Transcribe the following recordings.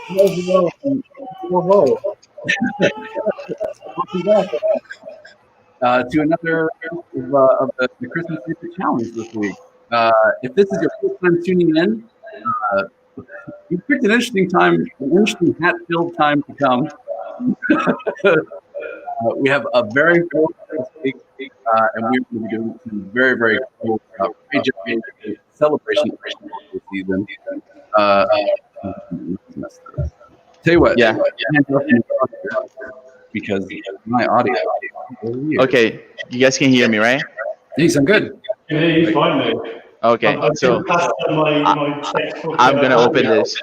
Hello, hello. Welcome back to another of the Christmas Secret Challenge this week. If this is your first time tuning in, uh, you picked an interesting time, an interesting hat-filled time to come. We have a very cool week, and we're going to be doing some very, very cool Rayjet Laser celebration this season. Tell you what, Yeah. Because my audio. Okay, you guys can hear me, right? Yes, I'm good. Yeah, you find me. Okay, so I'm gonna open this.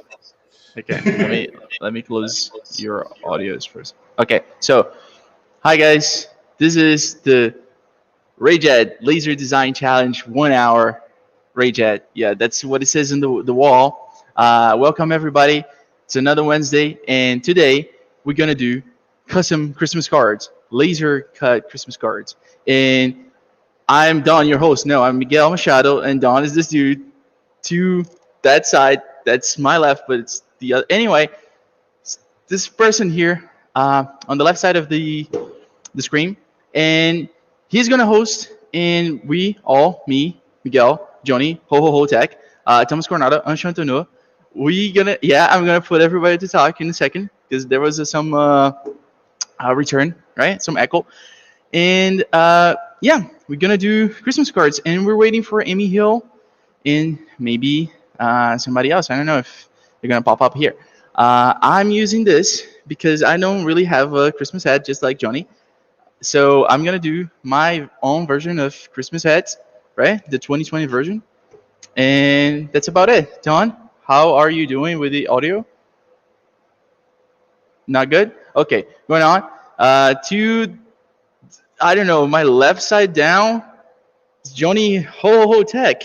Okay, let me close your audios first. Okay, so hi guys, this is the Rayjet Laser Design Challenge 1 hour. Rayjet, yeah, that's what it says in the wall. Welcome everybody. It's another Wednesday, and today we're gonna do custom Christmas cards, laser cut Christmas cards, and I'm Don, your host. No, I'm Miguel Machado, and Don is this dude to that side. That's my left, but it's the other. Anyway, this person here on the left side of the screen, and he's gonna host, and we all, me, Miguel, Johnny, Ho Tech, Thomas Coronado, Enchantonneau. I'm gonna put everybody to talk in a second because there was some return, right? Some echo. And yeah, we're gonna do Christmas cards, and we're waiting for Amy Hill and maybe somebody else. I don't know if they're gonna pop up here. I'm using this because I don't really have a Christmas hat, just like Johnny. So I'm gonna do my own version of Christmas hats, right? The 2020 version, and that's about it. Don, how are you doing with the audio? Not good. Okay, going on. To I don't know, my left side down, it's Johnny Ho Tech.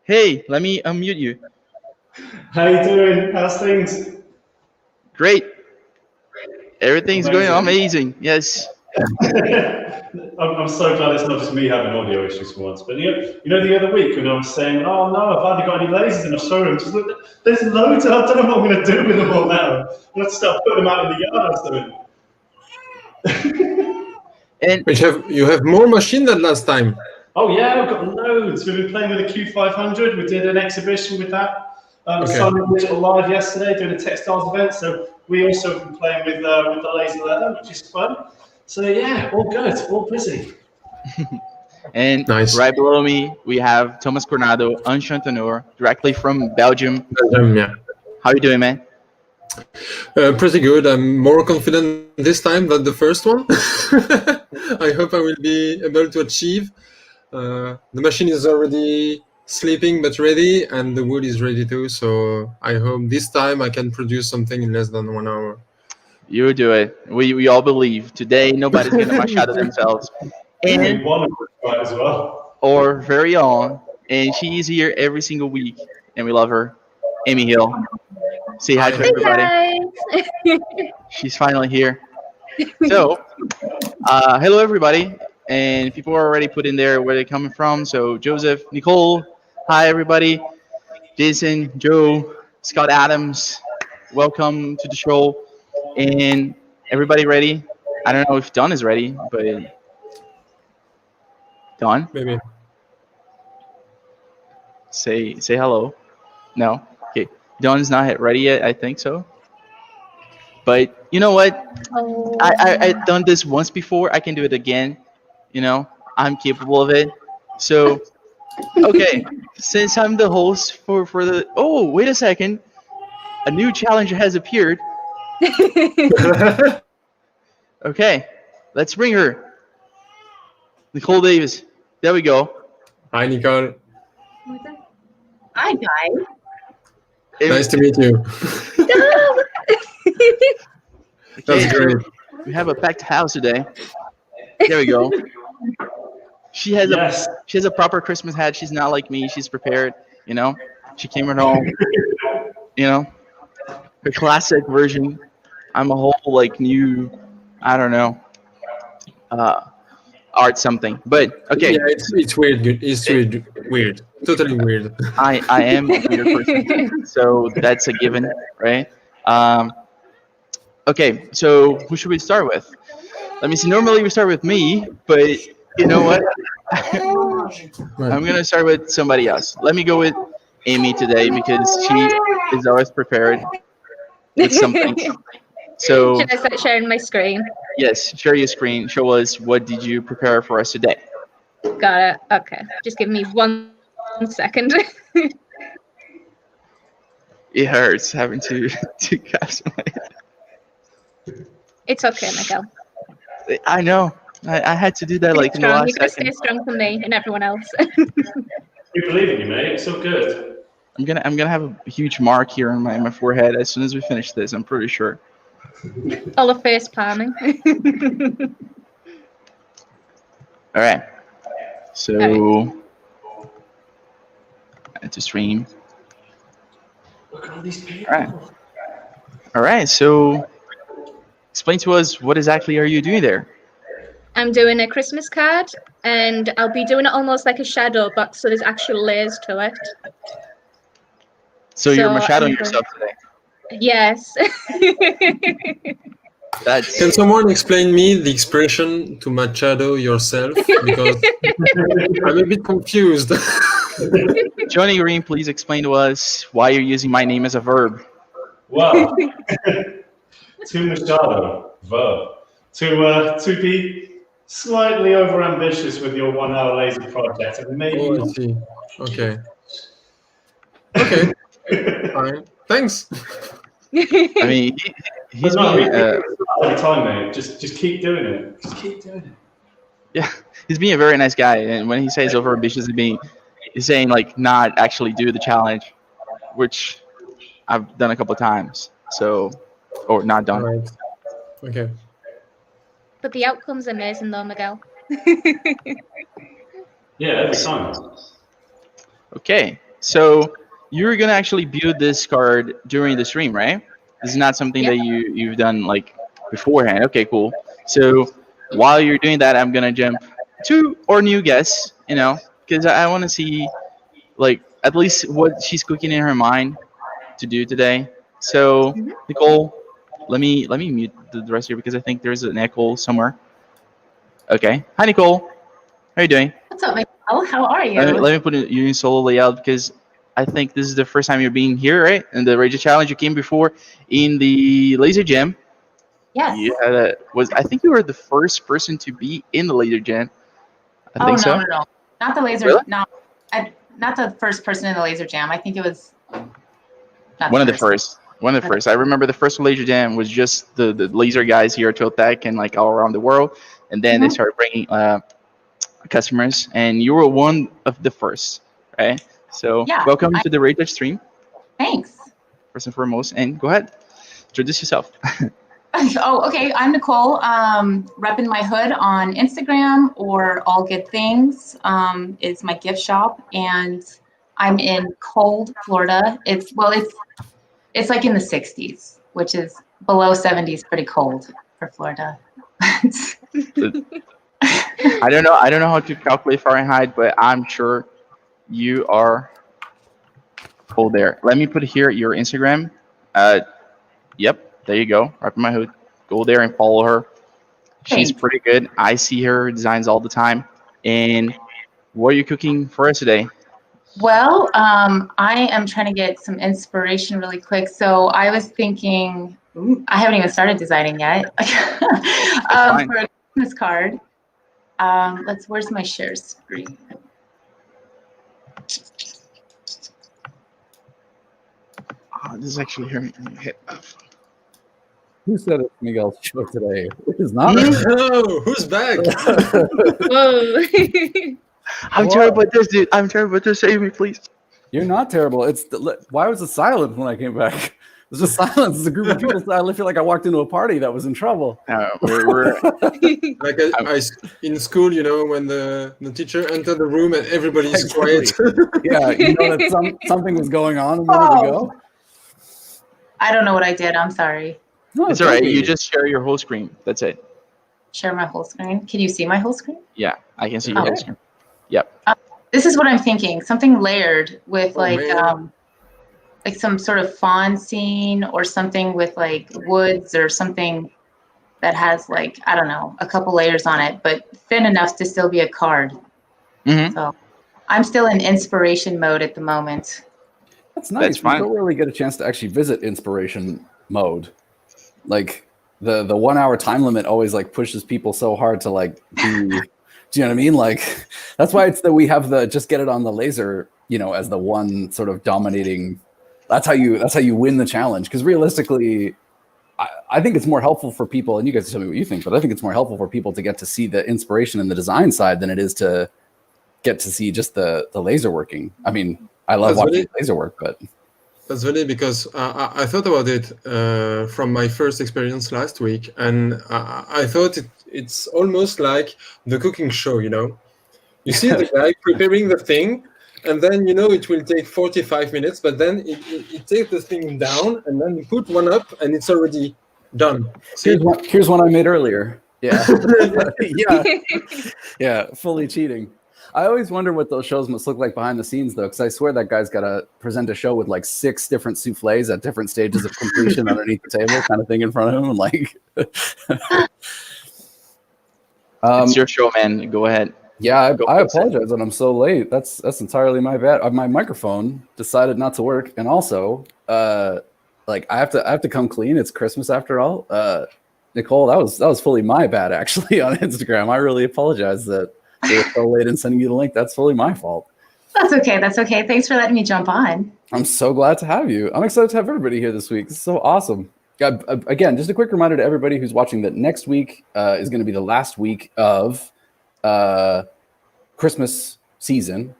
Hey, let me unmute you. How you doing? How's things? Great. Everything's going Amazing. amazing. Yes. I'm so glad it's not just me having audio issues for once. But you know the other week when I was saying, oh no, I've hardly got any lasers in the showroom. Just look, there's loads. I don't know what I'm going to do with them all now. Let's start putting them out in the yard or something. And you have more machine than last time. Oh yeah, I've got loads. We've been playing with the Q500. We did an exhibition with that. Simon Digital Live yesterday doing a textiles event. So we also have been playing with the laser leather, which is fun. So yeah, all good, all busy. and Nice. right below me we have Thomas Coronado, Enchantonneau, directly from Belgium. Yeah. How you doing, man? Pretty good. I'm more confident this time than the first one. I hope I will be able to achieve. The machine is already sleeping but ready, and the wood is ready too. So I hope this time I can produce something in less than 1 hour. You do it. We all believe. Today nobody's gonna Machado themselves. And One as well. or very own, and she's here every single week, and we love her. Amy Hill. Say hi to Hey, everybody. Guys. She's finally here. So, hello everybody, and people are already put in there where they're coming from. So Joseph, Nicole, hi everybody, Jason, Joe, Scott Adams, welcome to the show, and everybody ready? I don't know if Don is ready, but Don, Maybe. say hello. No, okay, Don's not ready yet. I think so. But you know what? Oh. I've done this once before. I can do it again. You know, I'm capable of it. So, okay, since I'm the host for the. Oh, wait a second. A new challenger has appeared. Okay, let's bring her. Nicole Davis. There we go. Hi, Nicole. Hi, guys. Nice to meet you. That's Okay, great. we have a packed house today. There we go. She has Yes. she has a proper Christmas hat. She's not like me. She's prepared. You know, she came at home. You know, her classic version. I'm a whole like new, I don't know, art something. But okay, Yeah, it's weird. It's weird. Totally weird. I am a weird person, so that's a given, right? Um, okay, so who should we start with? Let me see. Normally we start with me, but you know what? I'm gonna start with somebody else. Let me go with Amy today because she is always prepared with something. So Should I start sharing my screen? yes, share your screen. Show us what did you prepare for us today. Got it. Okay. Just give me 1 second. It hurts having to to cast my. It's okay, Miguel. I know. I had to do that Stay like in the strong. last You gotta second. stay strong for me and everyone else. We believe in you, mate. It's all good. I'm gonna have a huge mark here on my forehead as soon as we finish this. I'm pretty sure. All the face palming. All right. So I had to stream. Look at all these people. All right. All right. So explain to us what exactly are you doing there? I'm doing a Christmas card, and I'll be doing it almost like a shadow box, so there's actual layers to it. So you're So shadowing I'm yourself today. Yes. That's Can someone explain me the expression to Machado yourself? Because I'm a bit confused. Johnny Green. Please explain to us why you're using my name as a verb. Wow. To Machado, verb. To be slightly overambitious with your 1 hour laser project, and maybe Oh, I see. Okay. Okay. Fine. Thanks. I mean, he's not being every time, mate. Just keep doing it. Just keep doing it. yeah, he's being a very nice guy. And when he says overambitious, he's saying like not actually do the challenge, which I've done a couple of times. So, or not done. Right. Okay. But the outcome's amazing, though, Miguel. Yeah, every time. Okay, so you're gonna actually build this card during the stream, right? This is not something Yeah. that you've done like beforehand. Okay, cool. So while you're doing that, I'm gonna jump to our new guest. You know, because I want to see like at least what she's cooking in her mind to do today. So Mhm. Nicole, let me mute the rest here because I think there's an echo somewhere. Okay, hi Nicole, how are you doing? What's up, Miguel? How are you? Let me put you in solo layout because I think this is the first time you're being here, right? In the Rayjet Challenge, you came before in the Laser Jam. Yes. You had I think you were the first person to be in the Laser Jam. I think so. No. Not the laser. Really? No, not the first person in the laser jam. I think it was not One of the first. first. One of the first. I remember the first Laser Jam was just the laser guys here at Trotec and like all around the world, and then they started bringing customers, and you were one of the first, right? So Yeah, welcome to the Rayjet stream, Thanks. first and foremost, and go ahead, introduce yourself. Oh, okay. I'm Nicole. Repping my hood on Instagram or All Good Things is my gift shop, and I'm in cold Florida. It's like in the 60s, which is below 70s. Pretty cold for Florida. I don't know how to calculate Fahrenheit, but I'm sure you are cold there. Let me put here your Instagram. Yep, there you go. Right in my hood. Go there and follow her. She's Thanks. pretty good. I see her designs all the time. And what are you cooking for us today? Well, I am trying to get some inspiration really quick. So I was thinking, I haven't even started designing yet, fine. for a Christmas card. Where's my share screen? Oh, this is actually her. Hit. Who said it's Miguel's show today? It is not. Oh, who's back? Whoa. I'm terrible at this, dude. I'm terrible at this. Save me, please. You're not terrible. Why was it silent when I came back? It was just silence. It's a group of people. I feel like I walked into a party that was in trouble. We're Like in school, you know, when the teacher entered the room and everybody's Exactly. quiet. Yeah, you know that something was going on a minute ago. I don't know what I did. I'm sorry. No, it's all right. don't You be. just share your whole screen. That's it. Share my whole screen. Can you see my whole screen? Yeah, I can see your Oh. whole screen. Yep. This is what I'm thinking. Something layered with Oh, man. like some sort of fawn scene or something with like woods or something that has like, I don't know, a couple layers on it, but thin enough to still be a card. Mhm. So I'm still in inspiration mode at the moment. That's nice. That's fine. You don't really get a chance to actually visit inspiration mode. Like the 1 hour time limit always like pushes people so hard to like do. Do you know what I mean? Like that's why it's that we have the just get it on the laser, you know, as the one sort of dominating. That's how you win the challenge. Because realistically, I think it's more helpful for people, and you guys tell me what you think, but I think it's more helpful for people to get to see the inspiration and the design side than it is to get to see just the laser working. I mean, I love watching laser work, but that's funny because I thought about it from my first experience last week, and I thought it's almost like the cooking show, you know? You see the guy preparing the thing, and then, you know, it will take 45 minutes, but then it takes the thing down, and then you put one up, and it's already done. See? here's one I made earlier. Yeah. Yeah, fully cheating. I always wonder what those shows must look like behind the scenes, though, because I swear that guy's got to present a show with like 6 different souffles at different stages of completion underneath the table, kind of thing in front of him. And like, It's your show, man. Go ahead. yeah, I apologize that I'm so late. That's entirely my bad. My microphone decided not to work, and also, like I have to come clean. It's Christmas after all. Nicole, that was fully my bad actually on Instagram. I really apologize that they were so late in sending you the link. That's fully my fault. That's okay. That's okay. Thanks for letting me jump on. I'm so glad to have you. I'm excited to have everybody here this week. This is so awesome. Again, just a quick reminder to everybody who's watching that next week is going to be the last week of Christmas season.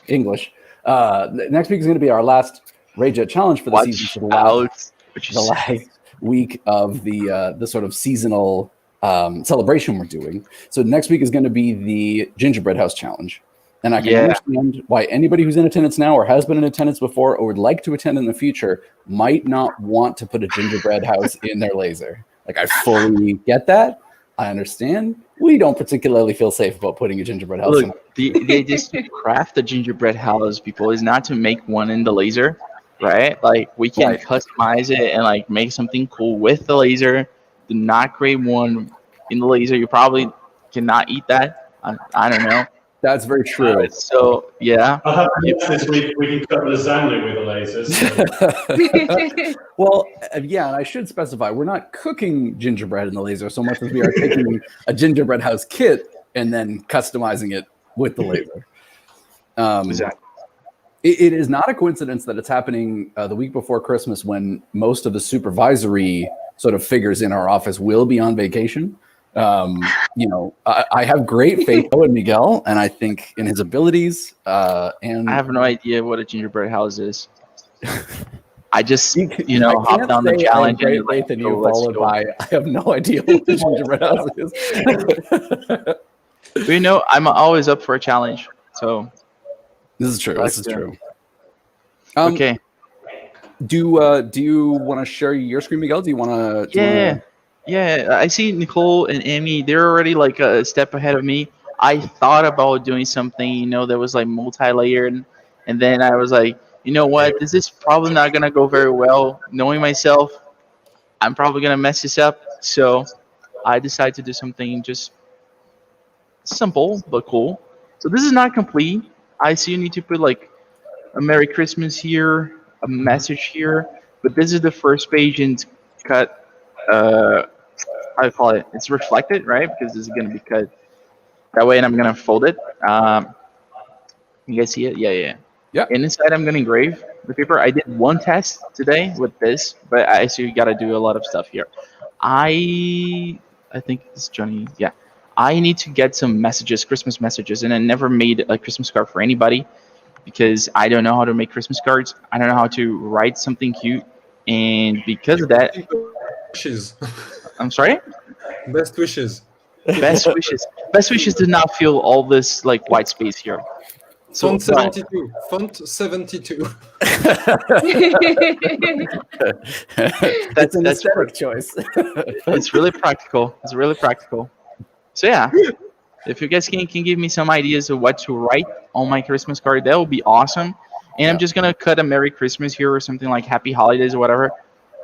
English. Next week is going to be our last Rayjet challenge for the season. For the last week of the sort of seasonal celebration we're doing. So next week is going to be the gingerbread house challenge. And I can understand why anybody who's in attendance now or has been in attendance before or would like to attend in the future might not want to put a gingerbread house in their laser. Like, I fully get that. I understand. We don't particularly feel safe about putting a gingerbread house in. Look, they just craft the gingerbread house, people, is not to make one in the laser, right? Like, we can customize it and like make something cool with the laser. Do not create one in the laser. You probably cannot eat that. I don't know. That's very true. So yeah, I'll have to this week. We can cut lasagna with the lasers. Well, yeah, and I should specify we're not cooking gingerbread in the laser so much as we are taking a gingerbread house kit and then customizing it with the laser. Exactly. It is not a coincidence that it's happening the week before Christmas, when most of the supervisory sort of figures in our office will be on vacation. You know, I have great faith in Miguel, and I think in his abilities. And I have no idea what a gingerbread house is. I just, hopped on the challenge. Great faith in you, followed by I have no idea what the gingerbread house is. But, I'm always up for a challenge. So this is true. This is true. Okay. Do you want to share your screen, Miguel? Do you want to? Yeah, I see Nicole and Amy. They're already like a step ahead of me. I thought about doing something, that was like multi-layered, and then I was like, you know what? This is probably not gonna go very well. Knowing myself, I'm probably gonna mess this up. So I decided to do something just simple but cool. So this is not complete. I see you need to put like a Merry Christmas here, a message here, but this is the first page and cut. How do you call it? It's reflected, right? Because this is going to be cut that way, and I'm going to fold it. You guys see it? Yeah. And inside, I'm going to engrave the paper. I did one test today with this, but I see you got to do a lot of stuff here. I think it's Johnny. Yeah. I need to get some messages, Christmas messages, and I never made a Christmas card for anybody because I don't know how to make Christmas cards. I don't know how to write something cute, and because of that. Wishes. I'm sorry? Best wishes. Best wishes. Best wishes did not feel all this like white space here. So, Font 72. Font 72. That's an aesthetic choice. It's really practical. So yeah, if you guys can give me some ideas of what to write on my Christmas card, that would be awesome. and I'm just gonna cut a Merry Christmas here or something like Happy Holidays or whatever,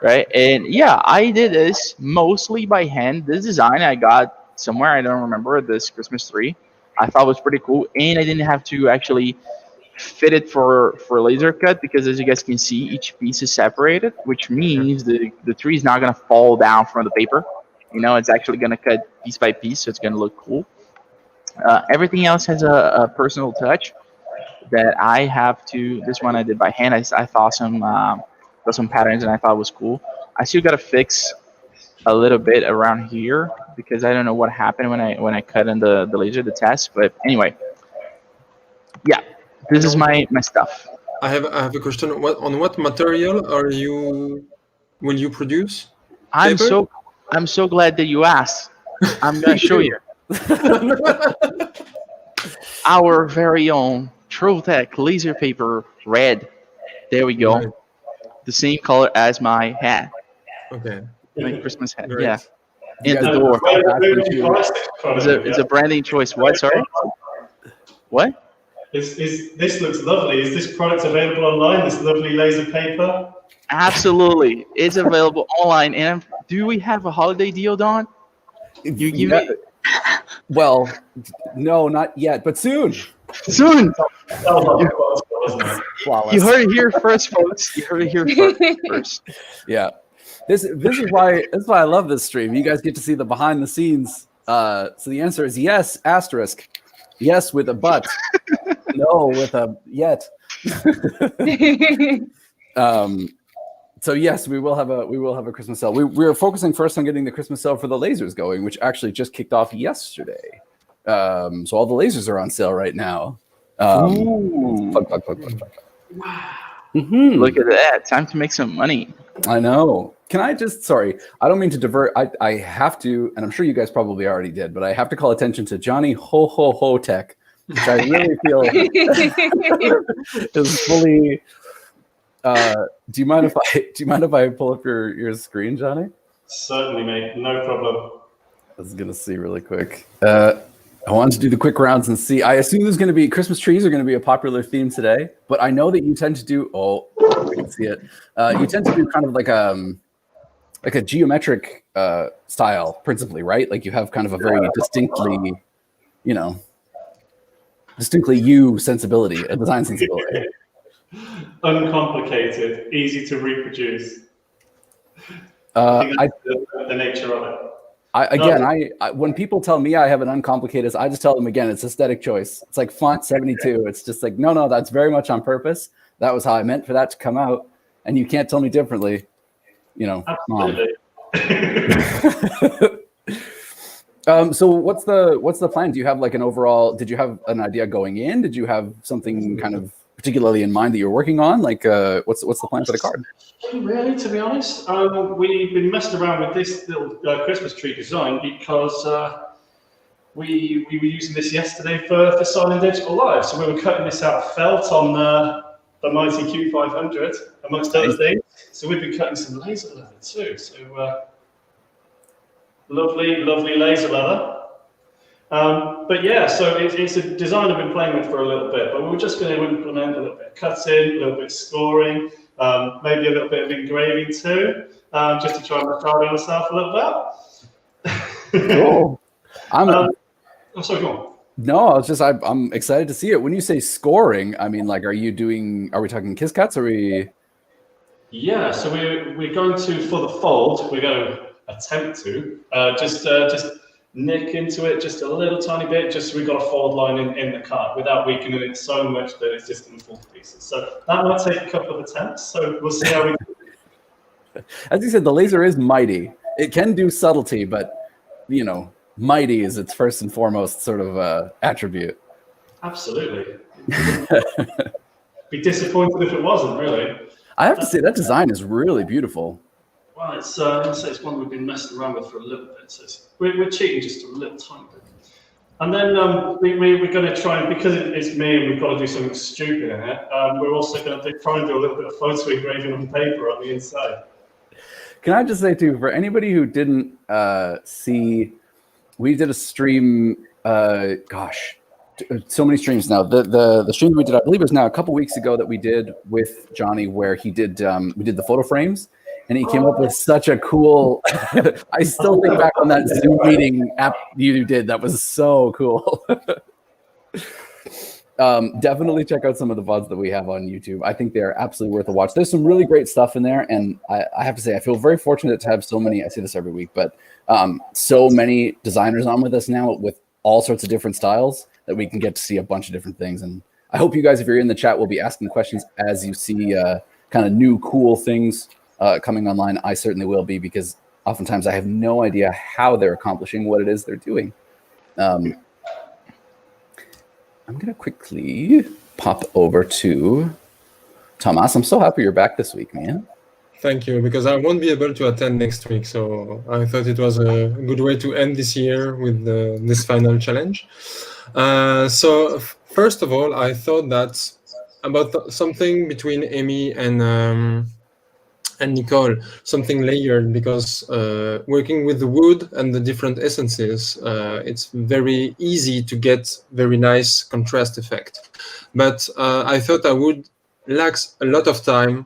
right? And yeah, I did this mostly by hand. This design I got somewhere, I don't remember, this Christmas tree. I thought was pretty cool, and I didn't have to actually fit it for laser cut because, as you guys can see, each piece is separated, which means the tree is not gonna fall down from the paper. You know, it's actually gonna cut piece by piece, so it's gonna look cool. Everything else has a personal touch that I have to. This one I did by hand. I saw some patterns and I thought it was cool. I still gotta fix a little bit around here because I don't know what happened when I cut in the laser, the test. But anyway, yeah, this is my stuff. I have a question. On what material will you produce? Paper? I'm so glad that you asked. I'm gonna show you. Our very own Trotec laser paper, red. There we go. Right. The same color as my hat, Okay. my Christmas hat. Great. Yeah, in the door. It's a branding choice. What? Sorry. What? This looks lovely. Is this product available online? This lovely laser paper? Absolutely, it's available online. And do we have a holiday deal, Don? You give me Well, no, not yet, but soon. soon. Flawless. You heard it here first, folks. You heard it here first. Yeah. This is why I love this stream. You guys get to see the behind the scenes. So the answer is yes, asterisk. Yes with a but. No with a yet. So yes, we will have a Christmas sale. We are focusing first on getting the Christmas sale for the lasers going, which actually just kicked off yesterday. So all the lasers are on sale right now. Plug. Look at that! Time to make some money. I know. Can I just, sorry, I don't mean to divert. I have to, and I'm sure you guys probably already did, but I have to call attention to Johnny Ho Ho Ho Tech, which I really feel is fully. Do you mind if I pull up your screen, Johnny? Certainly, mate. No problem. I was gonna see really quick. I wanted to do the quick rounds and see. I assume there's going to be Christmas trees are going to be a popular theme today, but I know that you tend to do. Oh, I can see it. You tend to do kind of like a geometric style, principally, right? Like you have kind of a very distinctly you sensibility, a design sensibility. Uncomplicated, easy to reproduce. I the nature of it. I when people tell me I have an uncomplicated, I just tell them again, it's aesthetic choice. It's like font 72. It's just like, no, that's very much on purpose. That was how I meant for that to come out. And you can't tell me differently, Absolutely. So what's the plan? Do you have like an overall, did you have an idea going in? Did you have something kind of particularly in mind that you're working on? Like, what's the plan for the card? Really, to be honest, we've been messing around with this little Christmas tree design because we were using this yesterday for Silent Digital Live. So we were cutting this out of felt on the mighty Q500, amongst other things. So we've been cutting some laser leather too. So lovely laser leather. But yeah, so it's a design I've been playing with for a little bit, but we're just going to implement a little bit of cutting, a little bit of scoring, maybe a little bit of engraving too, just to try and retard myself a little bit. Cool. Sorry, go on. No, I'm excited to see it. When you say scoring, I mean, like, are we talking kiss cuts? Yeah, so we're going to, for the fold, we're going to attempt to just nick into it just a little tiny bit, just so we've got a fold line in the card without weakening it so much that it's just going to fall to pieces. So that might take a couple of attempts, so we'll see how we do. As you said, the laser is mighty. It can do subtlety, but, mighty is its first and foremost sort of attribute. Absolutely. Be disappointed if it wasn't, really. I have to say, that design is really beautiful. Well, it's one we've been messing around with for a little bit. So we're cheating just a little tiny bit. And then we're going to try, and because it's me and we've got to do something stupid in it, we're also going to try and do a little bit of photo engraving on paper on the inside. Can I just say, too, for anybody who didn't see, we did a stream, so many streams now. The stream we did, I believe, it was now a couple weeks ago that we did with Johnny, where he did we did the photo frames, and he came up with such a cool. I still think back on that Zoom meeting app you did. That was so cool. Definitely check out some of the VODs that we have on YouTube. I think they're absolutely worth a watch. There's some really great stuff in there, and I have to say I feel very fortunate to have so many. I say this every week, but so many designers on with us now with all sorts of different styles that we can get to see a bunch of different things. And I hope you guys, if you're in the chat, will be asking questions as you see kind of new cool things coming online. I certainly will be, because oftentimes I have no idea how they're accomplishing what it is they're doing. I'm going to quickly pop over to Thomas. I'm so happy you're back this week, man. Thank you, because I won't be able to attend next week, so I thought it was a good way to end this year with this final challenge. So first of all, I thought that about something between Amy and Nicole, something layered, because working with the wood and the different essences, it's very easy to get very nice contrast effect. But I thought I would lack a lot of time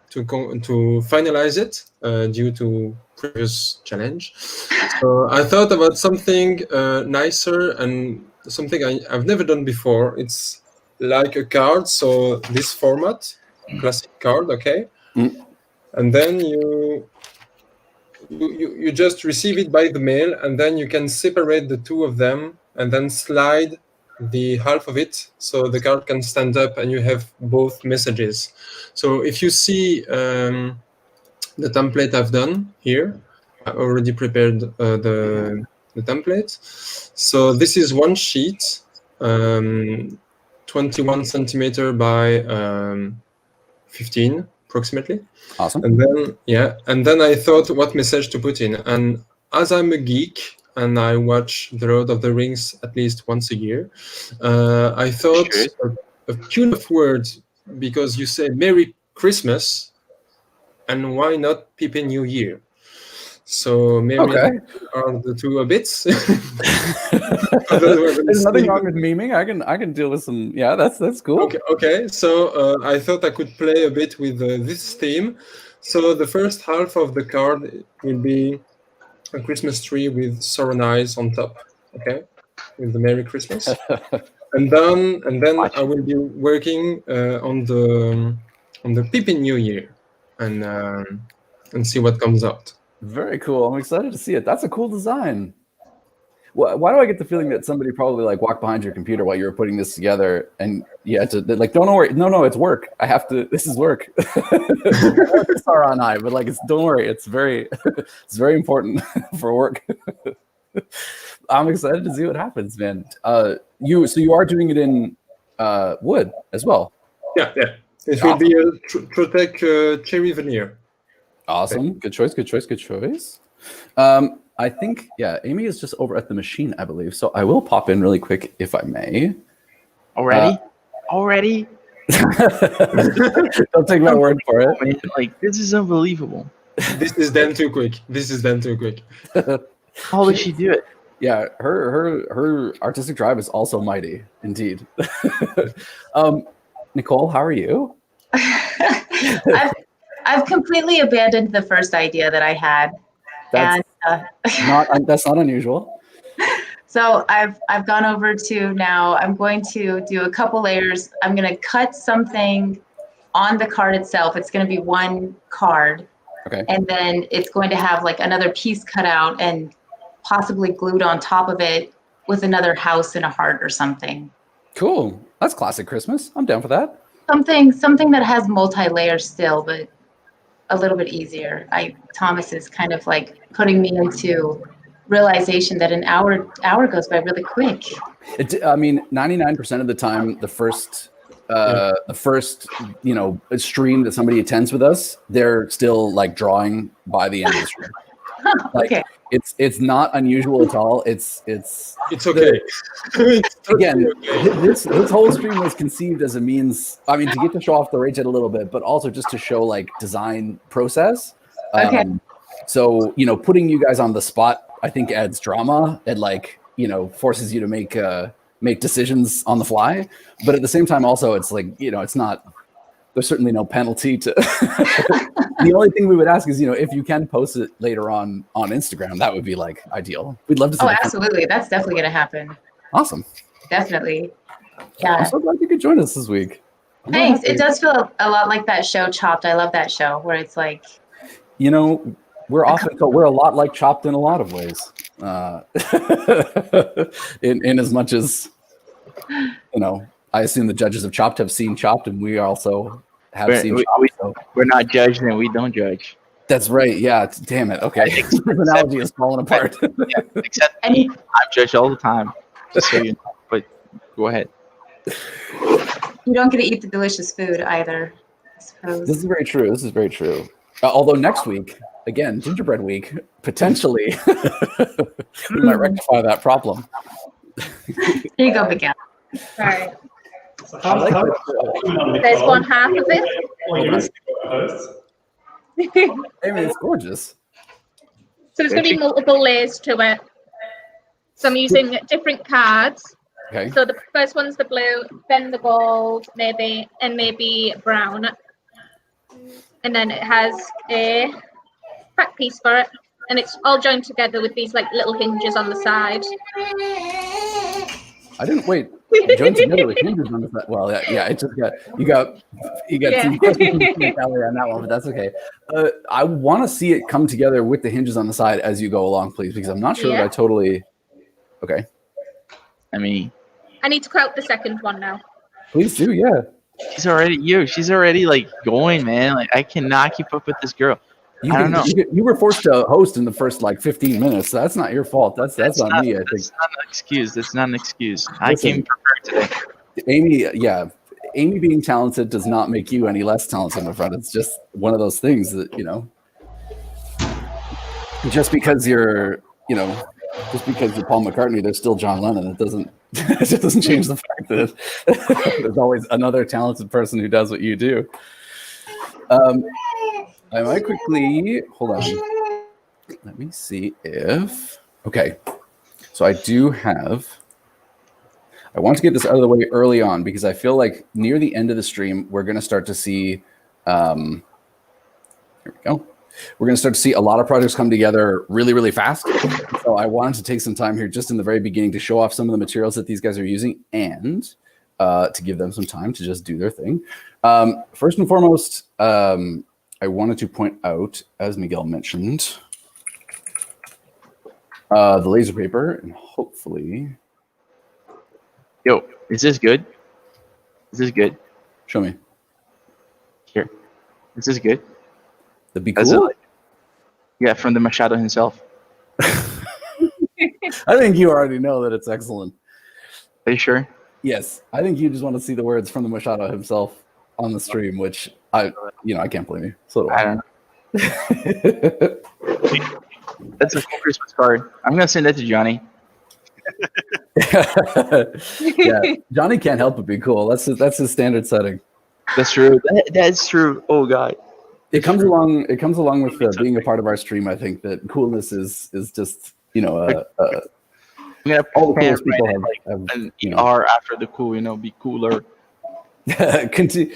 to finalize it due to previous challenge. So I thought about something nicer and something I've never done before. It's like a card, so this format, classic card, okay? And then you just receive it by the mail, and then you can separate the two of them and then slide the half of it so the card can stand up and you have both messages. So if you see the template I've done here, I already prepared the template. So this is one sheet, 21 centimeter by 15 approximately. Awesome. And then I thought what message to put in. And as I'm a geek and I watch The Lord of the Rings at least once a year, I thought a tune of words, because you say Merry Christmas, and why not Pepe New Year? So maybe are the two bits. There's nothing wrong with memeing. I can deal with some. Yeah, that's cool. Okay. So I thought I could play a bit with this theme. So the first half of the card will be a Christmas tree with Sauron eyes on top. Okay, with the Merry Christmas. and then I will be working on the Pepe New Year and see what comes out. Very cool. I'm excited to see it. That's a cool design. Why do I get the feeling that somebody probably like walked behind your computer while you were putting this together, and you had to like, don't worry, no, it's work. I have to. This is work. Sauron eye, but like, don't worry. It's very important for work. I'm excited to see what happens, man. You are doing it in wood as well. Yeah. It will be a Trotec cherry veneer. Awesome. Good choice. I think, Amy is just over at the machine, I believe. So I will pop in really quick, if I may. Already? Don't take my word for it. Like, this is unbelievable. This is done too quick. How did she do it? Yeah, her artistic drive is also mighty, indeed. Nicole, how are you? I've completely abandoned the first idea that I had. That's not unusual. So I've gone over to now. I'm going to do a couple layers. I'm going to cut something on the card itself. It's going to be one card. Okay. And then it's going to have like another piece cut out and possibly glued on top of it with another house and a heart or something. Cool. That's classic Christmas. I'm down for that. Something that has multi-layers still, but a little bit easier. Thomas is kind of like putting me into realization that an hour goes by really quick. 99% of the time, the first stream that somebody attends with us, they're still like drawing by the end of the stream. Okay. It's not unusual at all. It's okay. Again, this whole stream was conceived as a means, to get to show off the Rayjet a little bit, but also just to show like design process. Okay. So, putting you guys on the spot, I think adds drama and forces you to make make decisions on the fly. But at the same time, also, it's like, it's not. There's certainly no penalty to. The only thing we would ask is, if you can post it later on Instagram, that would be like ideal. We'd love to see. Oh, absolutely. That's definitely going to happen. Awesome. Definitely. Yeah. I'm so glad you could join us this week. Thanks. It does feel a lot like that show Chopped. I love that show where it's like. We're a lot like Chopped in a lot of ways. In as much as, I assume the judges of Chopped have seen Chopped, and we also have seen Chopped. We're not judged, and we don't judge. That's right. Yeah. Damn it. Okay. This analogy is falling apart. Except me. I'm judged all the time. Just so you know. But go ahead. You don't get to eat the delicious food either, I suppose. This is very true. Although next week, again, Gingerbread Week, potentially, we might rectify that problem. Here you go, Miguel. All right. So There's one half of it. I mean, it's gorgeous. So there's going to be multiple layers to it. So I'm using different cards. Okay. So the first one's the blue, then the gold, maybe brown. And then it has a back piece for it. And it's all joined together with these like little hinges on the side. I didn't wait. Joined together with hinges on the side. Well, yeah. It just you got some questions on that one, but that's okay. I want to see it come together with the hinges on the side as you go along, please, because I'm not sure that I totally. Okay. I mean, I need to quote the second one now. Please do, yeah. She's already like going, man. Like, I cannot keep up with this girl. I don't know. You were forced to host in the first like 15 minutes. So that's not your fault. That's on me, I think. That's not an excuse. That's not an excuse. I came prepared today. Amy being talented does not make you any less talented, my friend. It's just one of those things that, just because you're Paul McCartney, there's still John Lennon. It just doesn't change the fact that there's always another talented person who does what you do. I might quickly hold on. Let me see if So I do have. I want to get this out of the way early on because I feel like near the end of the stream we're going to start to see. Here we go. We're going to start to see a lot of projects come together really, really fast. So I wanted to take some time here just in the very beginning to show off some of the materials that these guys are using and to give them some time to just do their thing. First and foremost, I wanted to point out, as Miguel mentioned, the laser paper, and hopefully... Yo, is this good? Is this good? Show me. Here. Is this good? That'd be cool. Yeah, from the Machado himself. I think you already know that it's excellent. Are you sure? Yes. I think you just want to see the words from the Machado himself on the stream, which I can't blame you. So do I. I don't know. That's a cool Christmas card. I'm going to send that to Johnny. Yeah, Johnny can't help but be cool. That's his standard setting. That's true. That's true. Oh God. It comes along with being a part of our stream. I think that coolness is just all the coolest people have an ER after the cool. Be cooler. keep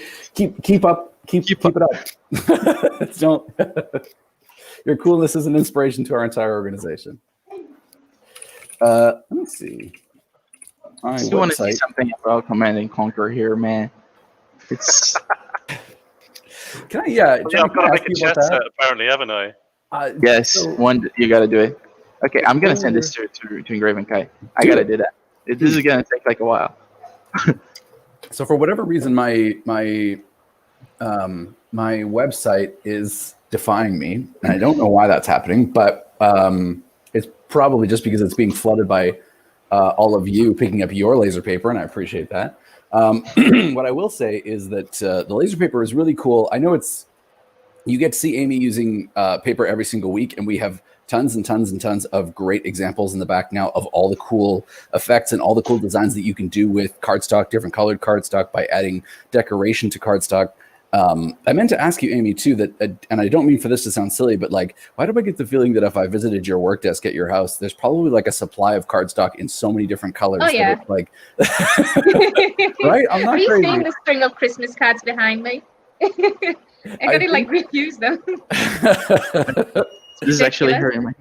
it up. Don't. Your coolness is an inspiration to our entire organization. Let me see. I still want to see something about Command and Conquer here, man. It's. Can I? Yeah, John, I've got to make a chat set, apparently, haven't I? Yes, one. You got to do it. Okay, I'm gonna send this to Engraven Kai. I gotta do that. This is gonna take like a while. So for whatever reason, my website is defying me, and I don't know why that's happening, but it's probably just because it's being flooded by all of you picking up your laser paper, and I appreciate that. What I will say is that the laser paper is really cool. I know you get to see Amy using paper every single week, and we have tons and tons and tons of great examples in the back now of all the cool effects and all the cool designs that you can do with cardstock, different colored cardstock by adding decoration to cardstock. I meant to ask you, Amy, too, that, and I don't mean for this to sound silly, but like, why do I get the feeling that if I visited your work desk at your house, there's probably like a supply of cardstock in so many different colors? Oh, yeah. That it's like, right? I'm not Are you crazy. seeing the string of Christmas cards behind me? I gotta like reuse them. This is actually hurting my.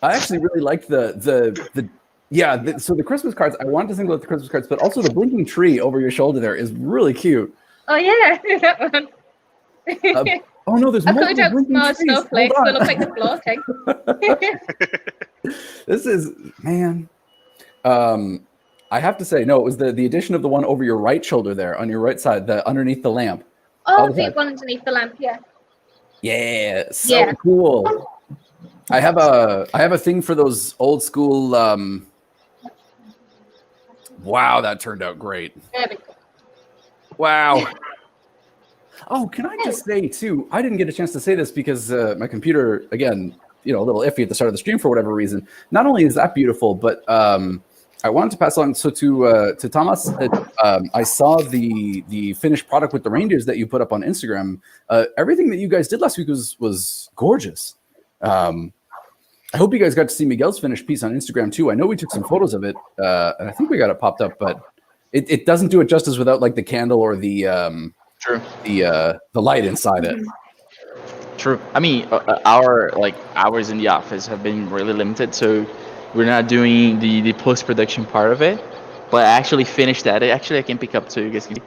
I actually really liked so the Christmas cards. I wanted to single out the Christmas cards, but also the blinking tree over your shoulder there is really cute. Oh yeah, that one. Oh no, there's I more put out small snowflakes that look like the floating. This is, man. I have to say, no, it was the addition of the one over your right shoulder there on your right side, the underneath the lamp. Oh, the one underneath the lamp, yeah. Yeah, so cool. I have a thing for those old school. Wow, that turned out great. There we go. Wow. Oh, can I just say too? I didn't get a chance to say this because my computer, again, a little iffy at the start of the stream for whatever reason. Not only is that beautiful, but I wanted to pass on to Thomas. I saw the finished product with the reindeers that you put up on Instagram. Everything that you guys did last week was gorgeous. I hope you guys got to see Miguel's finished piece on Instagram too. I know we took some photos of it, and I think we got it popped up, but it doesn't do it justice without like the candle or the light inside it. True. I mean, our hours in the office have been really limited, so we're not doing the post production part of it. But I actually finished that. I can pick up so you guys can.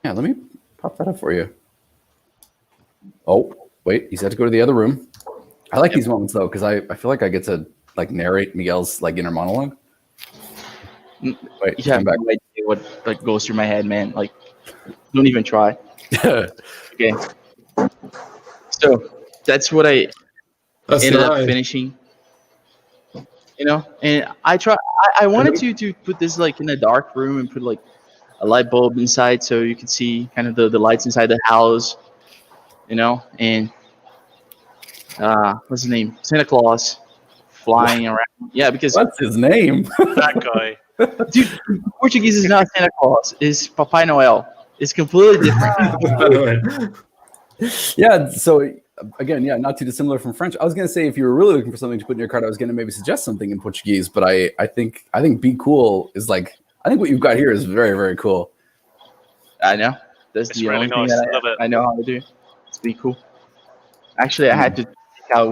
Yeah, let me pop that up for you. Oh, wait, he's had to go to the other room. I like these moments though, because I feel like I get to like narrate Miguel's like inner monologue. Wait, you have no idea what like goes through my head, man. Like, don't even try. Okay. So that's what I ended up finishing. And I wanted to put this like in a dark room and put like a light bulb inside so you can see kind of the lights inside the house, and what's his name? Santa Claus flying around. Yeah, because what's his name? That guy. Dude, Portuguese is not Santa Claus. It's Papai Noel. It's completely different. Yeah, so again, not too dissimilar from French. I was gonna say if you were really looking for something to put in your card, I was gonna maybe suggest something in Portuguese, but I think Be Cool is like, I think what you've got here is very, very cool. I know. That's It's the really only nice. thing that I know how to do. It's Be Cool. Actually, I had to take out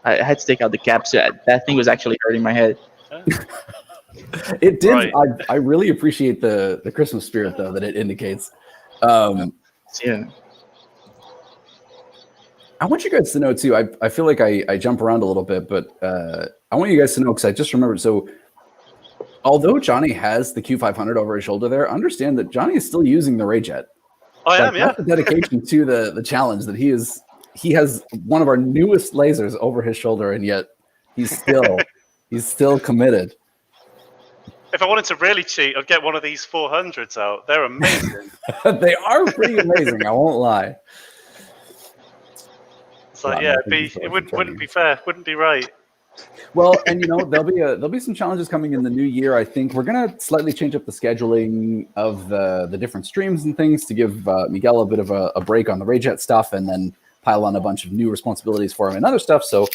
I had to take out the cap, so that thing was actually hurting my head. It did. Right. I really appreciate the Christmas spirit though that it indicates. Yeah. I want you guys to know too. I feel like I jump around a little bit, but I want you guys to know because I just remembered. So, although Johnny has the Q500 over his shoulder there, understand that Johnny is still using the Rayjet. I am, yeah. That's a dedication to the challenge that he has one of our newest lasers over his shoulder, and yet he's still committed. If I wanted to really cheat, I'd get one of these 400s out. They're amazing. They are pretty amazing. I won't lie. It's like, it wouldn't be fair. Wouldn't be right. Well, and there'll be some challenges coming in the new year. I think we're gonna slightly change up the scheduling of the different streams and things to give Miguel a bit of a break on the Rayjet stuff, and then pile on a bunch of new responsibilities for him and other stuff. So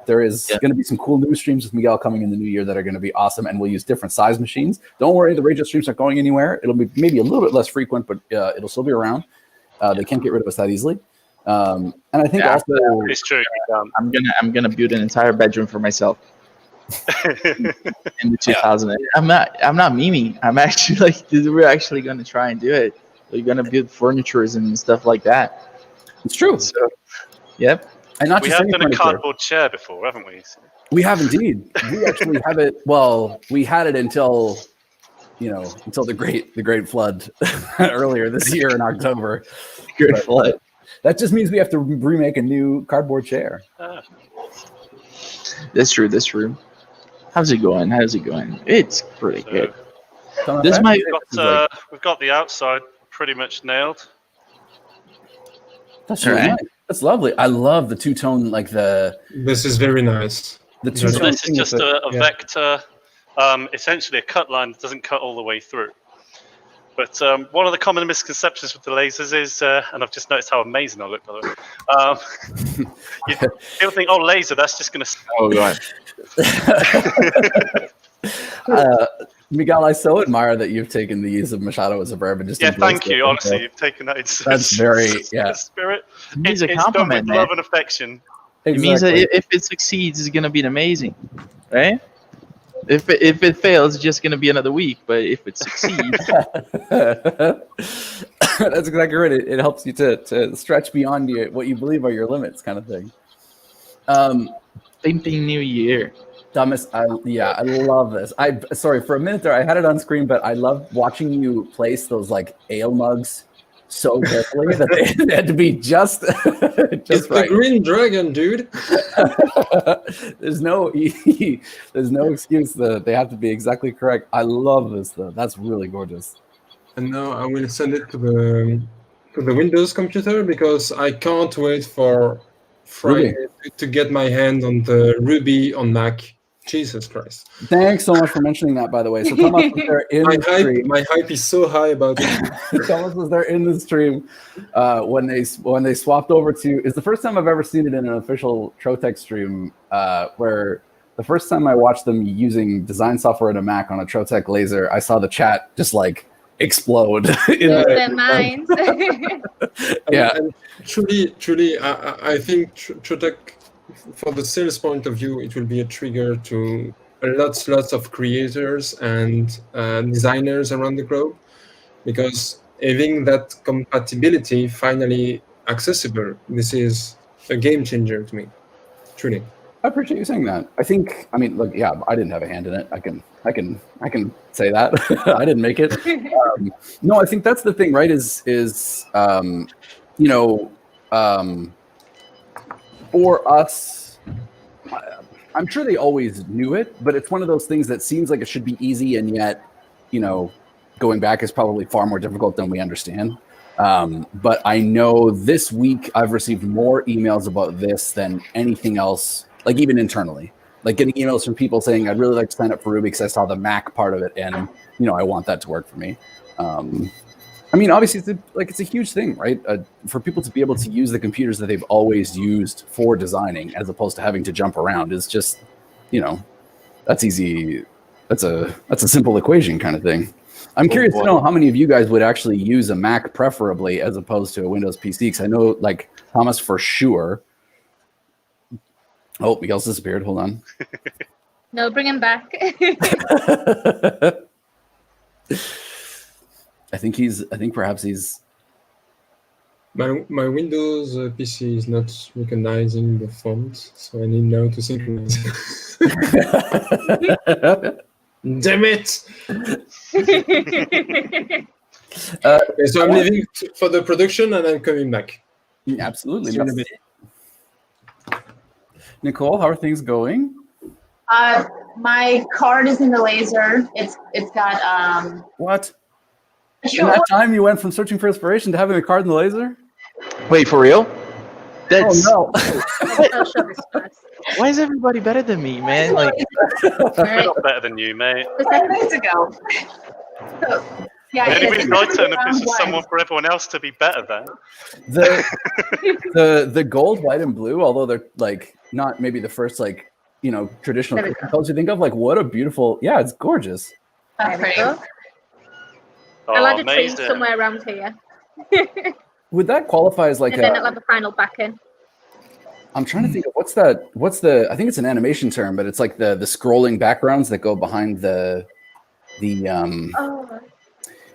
there is going to be some cool new streams with Miguel coming in the new year that are going to be awesome, and we'll use different size machines. Don't worry, the Rayjet streams aren't going anywhere. It'll be maybe a little bit less frequent, but it'll still be around. They can't get rid of us that easily. And I think also it's true. I'm gonna build an entire bedroom for myself. In the 2000. I'm not memeing. I'm actually like, we're actually gonna try and do it. We're gonna build furnitures and stuff like that. It's true. So, yep. And not We just have done a furniture. cardboard chair before, haven't we? We have indeed. We actually have it. Well, we had it until the great flood earlier this year in October. Great flood. That just means we have to remake a new cardboard chair. That's true. How's it going? It's pretty good. This might. We've got the outside pretty much nailed. That's really nice. That's lovely. I love the two-tone, like the. This is very nice. So this is just a vector, essentially a cut line that doesn't cut all the way through. But one of the common misconceptions with the lasers is, and I've just noticed how amazing I look, by the way. People think, oh, laser, that's just going to... Oh, God. Miguel, I so admire that you've taken the use of Machado as a verb and just thank you. Honestly, you've taken that into that's very spirit. It's a done compliment, with love and affection. It means that if it succeeds, it's gonna be amazing, right? If it fails, it's just gonna be another week. But if it succeeds, that's exactly right. It helps you to stretch beyond what you believe are your limits, kind of thing. same thing. New Year. Thomas, I love this. Sorry for a minute there. I had it on screen, but I love watching you place those like ale mugs so carefully that they had to be just It's right. the green dragon, dude. There's no excuse. They have to be exactly correct. I love this though. That's really gorgeous. And now I will send it to the Windows computer because I can't wait for Friday to get my hand on the Ruby on Mac. Jesus Christ. Thanks so much for mentioning that, by the way. So Thomas was there in the stream. My hype is so high about it. Thomas was there in the stream when they swapped over to. It's the first time I've ever seen it in an official Trotec stream. Where the first time I watched them using design software in a Mac on a Trotec Laser, I saw the chat just like explode. Their minds. Yeah. And truly, I think Trotec, for the sales point of view, it will be a trigger to lots of creators and designers around the globe, because having that compatibility finally accessible, this is a game changer to me, truly. I appreciate you saying that. I mean, look, yeah, I didn't have a hand in it. I can say that. I didn't make it. No, I think that's the thing, right? For us, I'm sure they always knew it, but it's one of those things that seems like it should be easy, and yet, going back is probably far more difficult than we understand. But I know this week I've received more emails about this than anything else, like even internally. Like getting emails from people saying, I'd really like to sign up for Ruby because I saw the Mac part of it, and I want that to work for me. I mean, obviously, it's a huge thing, right? For people to be able to use the computers that they've always used for designing, as opposed to having to jump around, is just, that's easy. That's a simple equation kind of thing. I'm curious to know how many of you guys would actually use a Mac, preferably, as opposed to a Windows PC. Because I know, like Thomas, for sure. Oh, Miguel's disappeared. Hold on. No, bring him back. I think perhaps he's. My Windows PC is not recognizing the font, so I need now to synchronize. Damn it! Okay, so I'm leaving for the production and I'm coming back. Absolutely. Nicole, how are things going? My card is in the laser. It's got What? Sure. In that time you went from searching for inspiration to having a card in the laser? Wait, for real? That's, Oh no. Why is everybody better than me, man? Like, We're not better than you, mate. 10 minutes ago. So, yeah, Maybe it's it's my turn if this is round someone for everyone else to be better than. The gold, white, and blue, although they're like not maybe the first traditional colors you think of, like what a beautiful, it's gorgeous. That's pretty. Oh, I'll add a tree amazing. somewhere around here. Would that qualify as like And then it'll have a final backing. I'm trying to think of what's the I think it's an animation term, but it's like the scrolling backgrounds that go behind the Oh.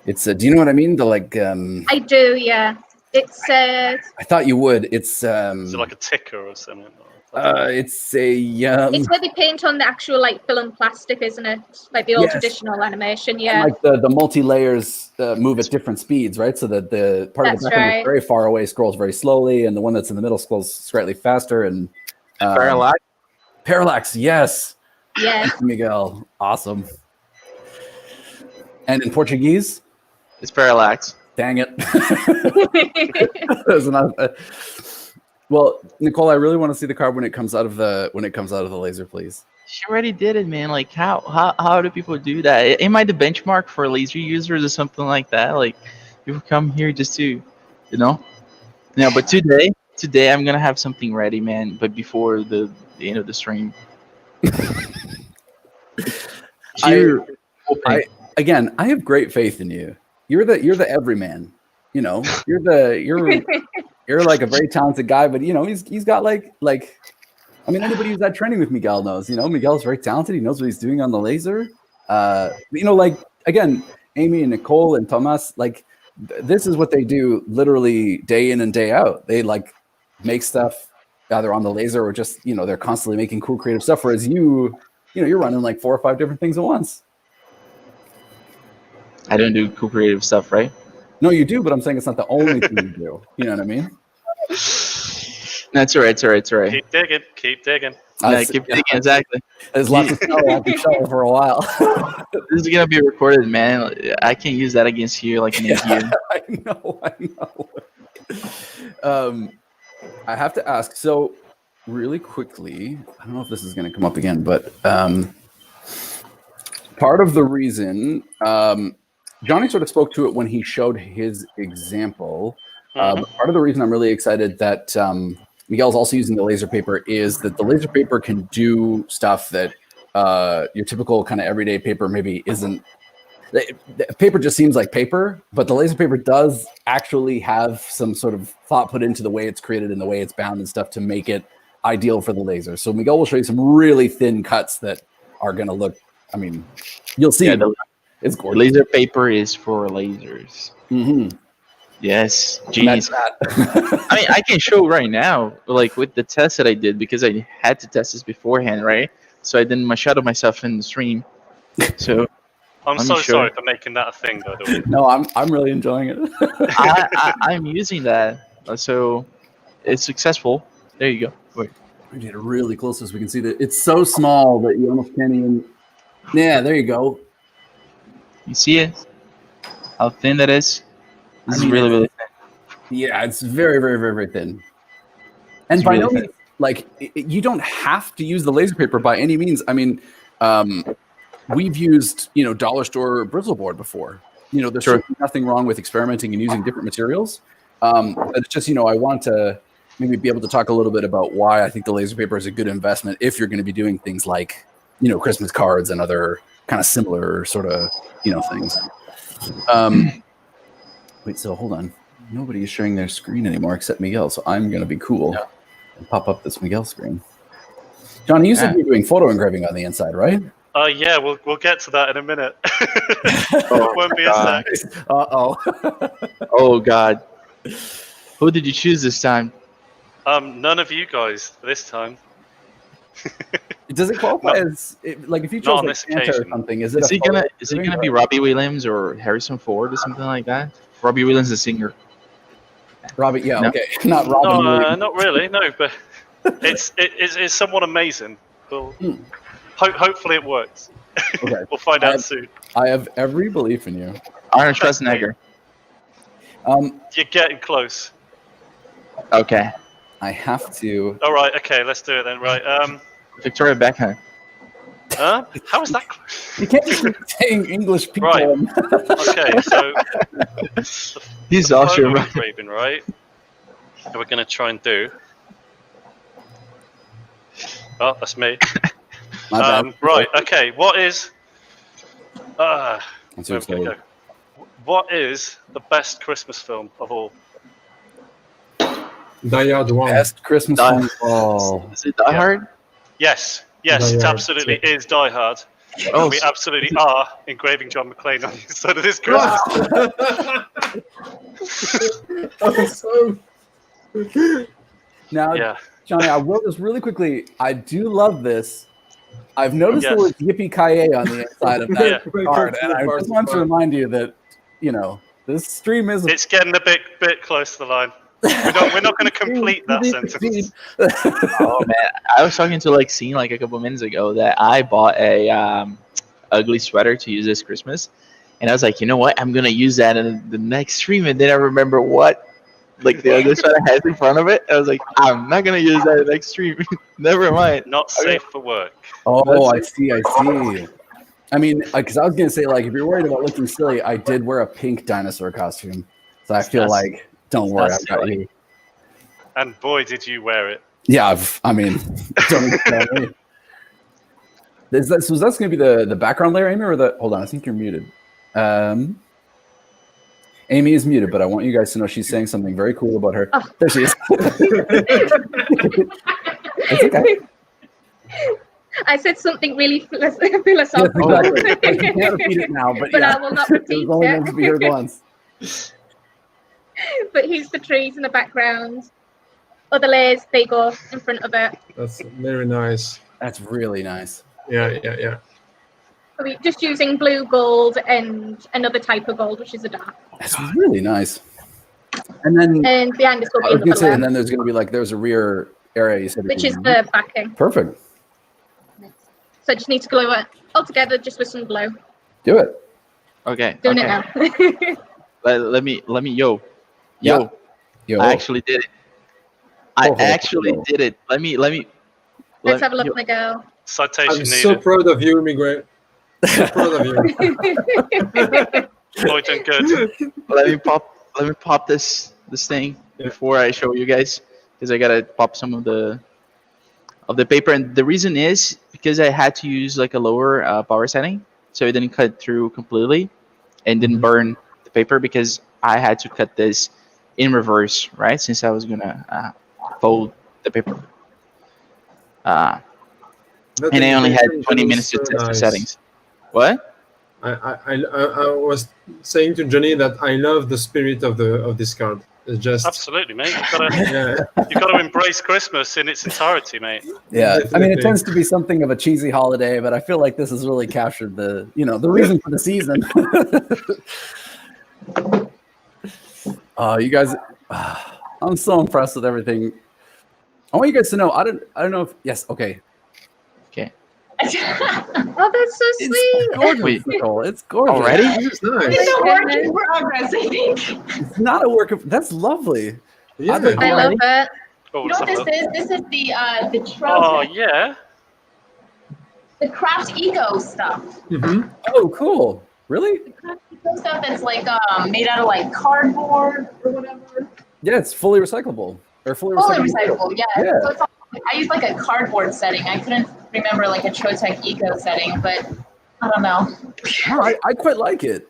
It's do you know what I mean? I do, yeah. It's I thought you would. It's Is it like a ticker or something? it's a it's where they paint on the actual like film plastic, isn't it? Like the old traditional animation, yeah. And like the multi-layers move at different speeds, right? So that the part of the background that's very far away scrolls very slowly, and the one that's in the middle scrolls slightly faster. And parallax. Parallax, yes. Yeah. Miguel, awesome. And in Portuguese, it's parallax. Dang it. Well, Nicole, I really want to see the card when it comes out of the laser, please. She already did it, man. Like, how do people do that? Am I the benchmark for laser users or something like that? Like, people come here just to, No, but today I'm gonna have something ready, man. But before the end of the stream. Again, I have great faith in you. You're the everyman. You're like a very talented guy, but he's got like anybody who's at training with Miguel knows. Miguel's very talented. He knows what he's doing on the laser. Again, Amy and Nicole and Thomas, this is what they do literally day in and day out. They make stuff either on the laser or just they're constantly making cool creative stuff. Whereas you're running 4 or 5 different things at once. I don't do cool creative stuff, right? No, you do, but I'm saying it's not the only thing you do. You know what I mean? That's all right. It's all right. Keep digging. Keep digging. Exactly. There's lots of stuff I can show for a while. This is gonna be recorded, man. I can't use that against you like an idiot. I know. I have to ask. So, really quickly, I don't know if this is going to come up again, but part of the reason Johnny sort of spoke to it when he showed his example. But part of the reason I'm really excited that Miguel's also using the laser paper is that the laser paper can do stuff that your typical kind of everyday paper maybe isn't. The paper just seems like paper, but the laser paper does actually have some sort of thought put into the way it's created and the way it's bound and stuff to make it ideal for the laser. So Miguel will show you some really thin cuts that are going to look, you'll see. Yeah, it's gorgeous. Laser paper is for lasers. Mm-hmm. Yes, genius. I can show right now, with the test that I did, because I had to test this beforehand, right? So I didn't shadow myself in the stream. So I'm so sorry for making that a thing, by the way. No, I'm really enjoying it. I'm using that, so it's successful. There you go. Wait, I get it really close so we can see that it's so small that you almost can't even. Yeah, there you go. You see it? How thin that is? This is really, really thin. Yeah, it's very, very, very, very thin. And by no means, you don't have to use the laser paper by any means. We've used, dollar store bristle board before. There's certainly nothing wrong with experimenting and using different materials. But it's just, I want to maybe be able to talk a little bit about why I think the laser paper is a good investment if you're going to be doing things like, Christmas cards and other kind of similar sort of, things. Wait, so hold on. Nobody is sharing their screen anymore except Miguel, so I'm going to be cool and pop up this Miguel screen. Johnny, you said you're doing photo engraving on the inside, right? Yeah, we'll get to that in a minute. It won't be a sec. Oh God. Who did you choose this time? None of you guys this time. Does it qualify as if you chose Santa or something? Is it gonna be Robbie Williams or Harrison Ford or something like that? Robbie Williams, the singer. Robbie, yeah, no? Okay, not Robin. No, not really. No, but it's somewhat amazing. Well, hopefully it works. Okay. We'll find out soon. I have every belief in you. Arnold Schwarzenegger. You're getting close. Okay. I have to. All right. Okay. Let's do it then. Right. Victoria Beckham. Huh? How is that close? You can't just keep saying English people. Right. Okay. So. He's also engraving, right? And we're gonna try and do. Oh, that's me. My bad. Right. Okay. What is? What is the best Christmas film of all? Die Hard 1. Best Christmas film of all. Is it Die Hard? Yes. Yes, it absolutely is Die Hard. Oh, we absolutely are engraving John McClane on the inside of this Christmas. Now, Johnny, I will just really quickly. I do love this. I've noticed the word "yippee-ki-yay" on the inside of that card, and I just want to remind you that this stream is. It's getting a bit close to the line. We're not going to complete that sentence. Oh man, I was talking to Scene a couple minutes ago that I bought a ugly sweater to use this Christmas, and I was like, you know what? I'm gonna use that in the next stream, and then I remember what like the other side has in front of it. I was like, I'm not gonna use that next stream. Never mind. Not safe for work. Oh, I see. I mean, because I was gonna say, like, if you're worried about looking silly, I did wear a pink dinosaur costume, so I feel like, don't worry, I've got you. And boy, did you wear it. Yeah, I mean, don't even tell me. So that's going to be the background layer, Amy, or the? Hold on, I think you're muted. Amy is muted, but I want you guys to know she's saying something very cool about her. Oh. There she is. It's okay. I said something really philosophical. Yes, exactly. You can't repeat it now, but yeah. I will not repeat it. Was only meant to be heard once. But here's the trees in the background. Other layers, they go in front of it. That's very nice. That's really nice. Yeah. So we're just using blue gold and another type of gold, which is a dark. That's really nice. And then behind us will be another layer. And then there's going to be like, there's a rear area, you said. Which is the backing. Perfect. So I just need to glue it all together just with some glue. Do it. Okay. Doing it now. let me. Yo. I actually did it. I actually did it. Let me. Let's have a look, Miguel. Citation I'm needed. so proud of you, Miguel. So proud of you. Boy, done good. Let me pop this thing before I show you guys, because I gotta pop some of the paper, and the reason is because I had to use like a lower power setting, so it didn't cut through completely and didn't burn the paper, because I had to cut this in reverse, right? Since I was gonna fold the paper. And I only had 20 minutes to test the settings. What? I was saying to Johnny that I love the spirit of this card. It's just absolutely, mate. You've got to embrace Christmas in its entirety, mate. Yeah, I mean, it tends to be something of a cheesy holiday, but I feel like this has really captured the reason for the season. You guys, I'm so impressed with everything. I want you guys to know. I don't know if okay. Oh, that's so sweet. It's gorgeous, Nicole. It's gorgeous. Already? it's nice. It's a work in progress, I think. It's not a work of. That's lovely. Yeah. I love it. Oh, You know what this is? This is the Trotec. Oh, yeah. The Craft Eco stuff. Mm-hmm. Oh, cool. Really? The Craft Eco stuff that's like made out of like cardboard or whatever. Yeah, it's fully recyclable. Or fully recyclable, yeah. Yeah. So it's all, I used like a cardboard setting. I couldn't remember like a Trotec Eco setting, but I don't know. No, I quite like it.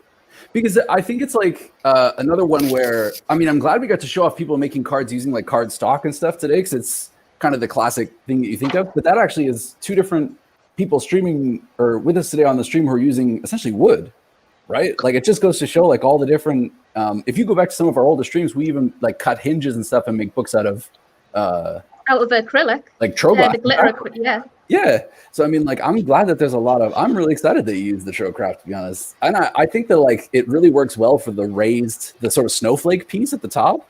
Because I think it's like another one where, I mean, I'm glad we got to show off people making cards using like card stock and stuff today, because it's kind of the classic thing that you think of. But that actually is two different people streaming or with us today on the stream who are using essentially wood, right? Like it just goes to show like all the different, if you go back to some of our older streams, we even like cut hinges and stuff and make books out of acrylic. Like Troglass. The glitter, yeah. Yeah. So, I mean, like, I'm glad that there's I'm really excited that you use the Showcraft, to be honest. And I think that, like, it really works well for the sort of snowflake piece at the top.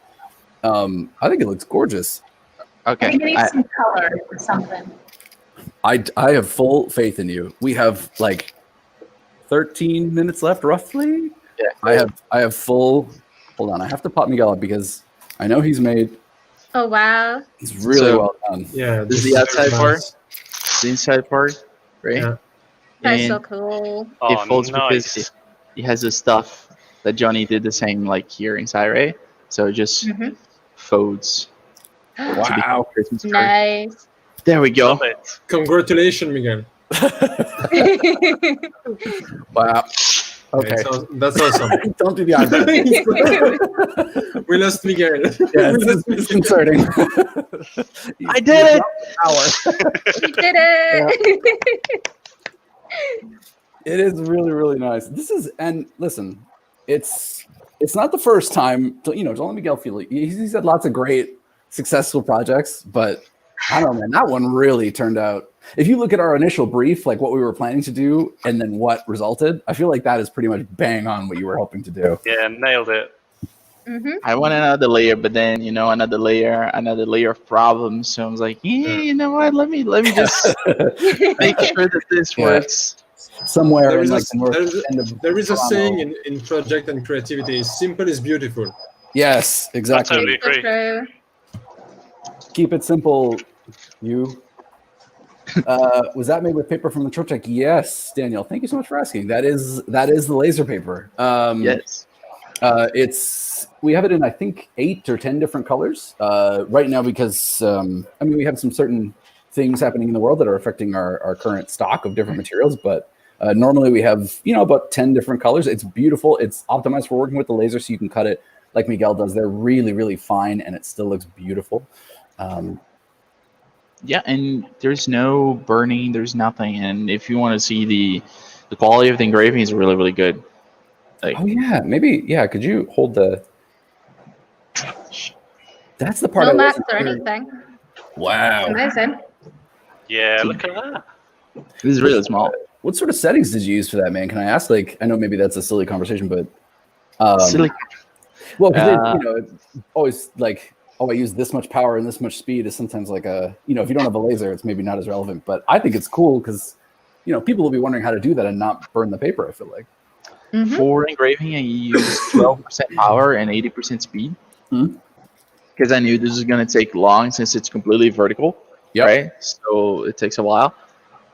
I think it looks gorgeous. Okay. I think it needs some color or something. I have full faith in you. We have, like, 13 minutes left, roughly. Yeah. I have full, hold on. I have to pop Miguel up because I know he's made. Oh, wow. It's really well done. Yeah. This is the outside part. The inside part, right? Yeah. That's so cool. It folds nice. because it has the stuff that Johnny did the same like here inside, right? So it just folds. Wow. Christmas card. Nice. There we go. Love it. Congratulations, Miguel. Wow. Okay. That's awesome. Don't do the eyebrows. We lost Miguel. Yeah, it's disconcerting. I did it! You did it! It is really, really nice. And listen, it's not the first time. Don't let Miguel feel it. He's had lots of great, successful projects, but I don't know, man. That one really turned out. If you look at our initial brief, like what we were planning to do, and then what resulted, I feel like that is pretty much bang on what you were hoping to do. Yeah, nailed it. I want another layer, but then another layer of problems. So I was like, you know what? Let me just make sure that this works. Somewhere There in is like the north end of there is a Toronto. saying in project and creativity: simple is beautiful. Yes, exactly. I totally agree. True. Keep it simple, you. Was that made with paper from the Trotec? Yes, Daniel. Thank you so much for asking. That is the laser paper. Yes. We have it in I think 8 or 10 different colors right now because we have some certain things happening in the world that are affecting our current stock of different materials. But normally we have about 10 different colors. It's beautiful. It's optimized for working with the laser, so you can cut it like Miguel does. They're really, really fine, and it still looks beautiful. Yeah, and there's no burning, there's nothing. And if you want to see the quality of the engraving is really, really good. Oh yeah, maybe could you hold the? That's the part. No I marks wasn't or sure. anything. Wow. Amazing. Yeah, look at that. This is really small. What sort of settings did you use for that, man? Can I ask? Like, I know maybe that's a silly conversation, but Silly. well, it's always like, oh, I use this much power and this much speed is sometimes like if you don't have a laser, it's maybe not as relevant. But I think it's cool because people will be wondering how to do that and not burn the paper. I feel like. Mm-hmm. For engraving, I use 12% power and 80% speed. Because I knew this was going to take long since it's completely vertical. Yep. Right? So it takes a while.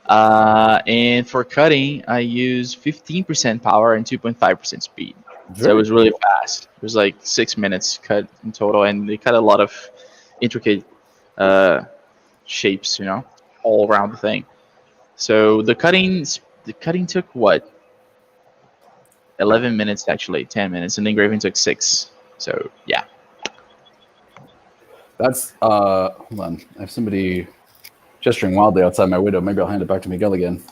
And for cutting, I use 15% power and 2.5% speed. So it was really fast. It was like 6 minutes cut in total, and they cut a lot of intricate shapes, all around the thing. So the cutting took what? 11 minutes, actually, 10 minutes, and the engraving took 6. So yeah. That's hold on. I have somebody gesturing wildly outside my window. Maybe I'll hand it back to Miguel again.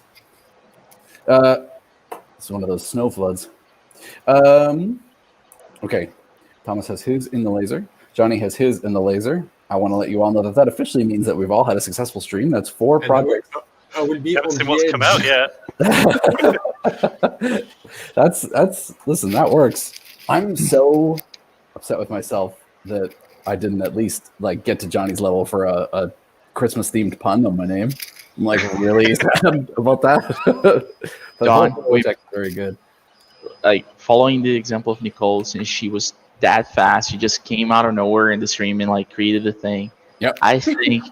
It's one of those snow floods. Okay. Thomas has his in the laser. Johnny has his in the laser. I want to let you all know that officially means that we've all had a successful stream. That's 4 projects. I will be Haven't on seen the what's edge. come out yet. Listen, that works. I'm so upset with myself that I didn't at least get to Johnny's level for a Christmas themed pun on my name. I'm really sad about that. John, very good. Following the example of Nicole, since she was that fast, she just came out of nowhere in the stream and created the thing. Yep. I think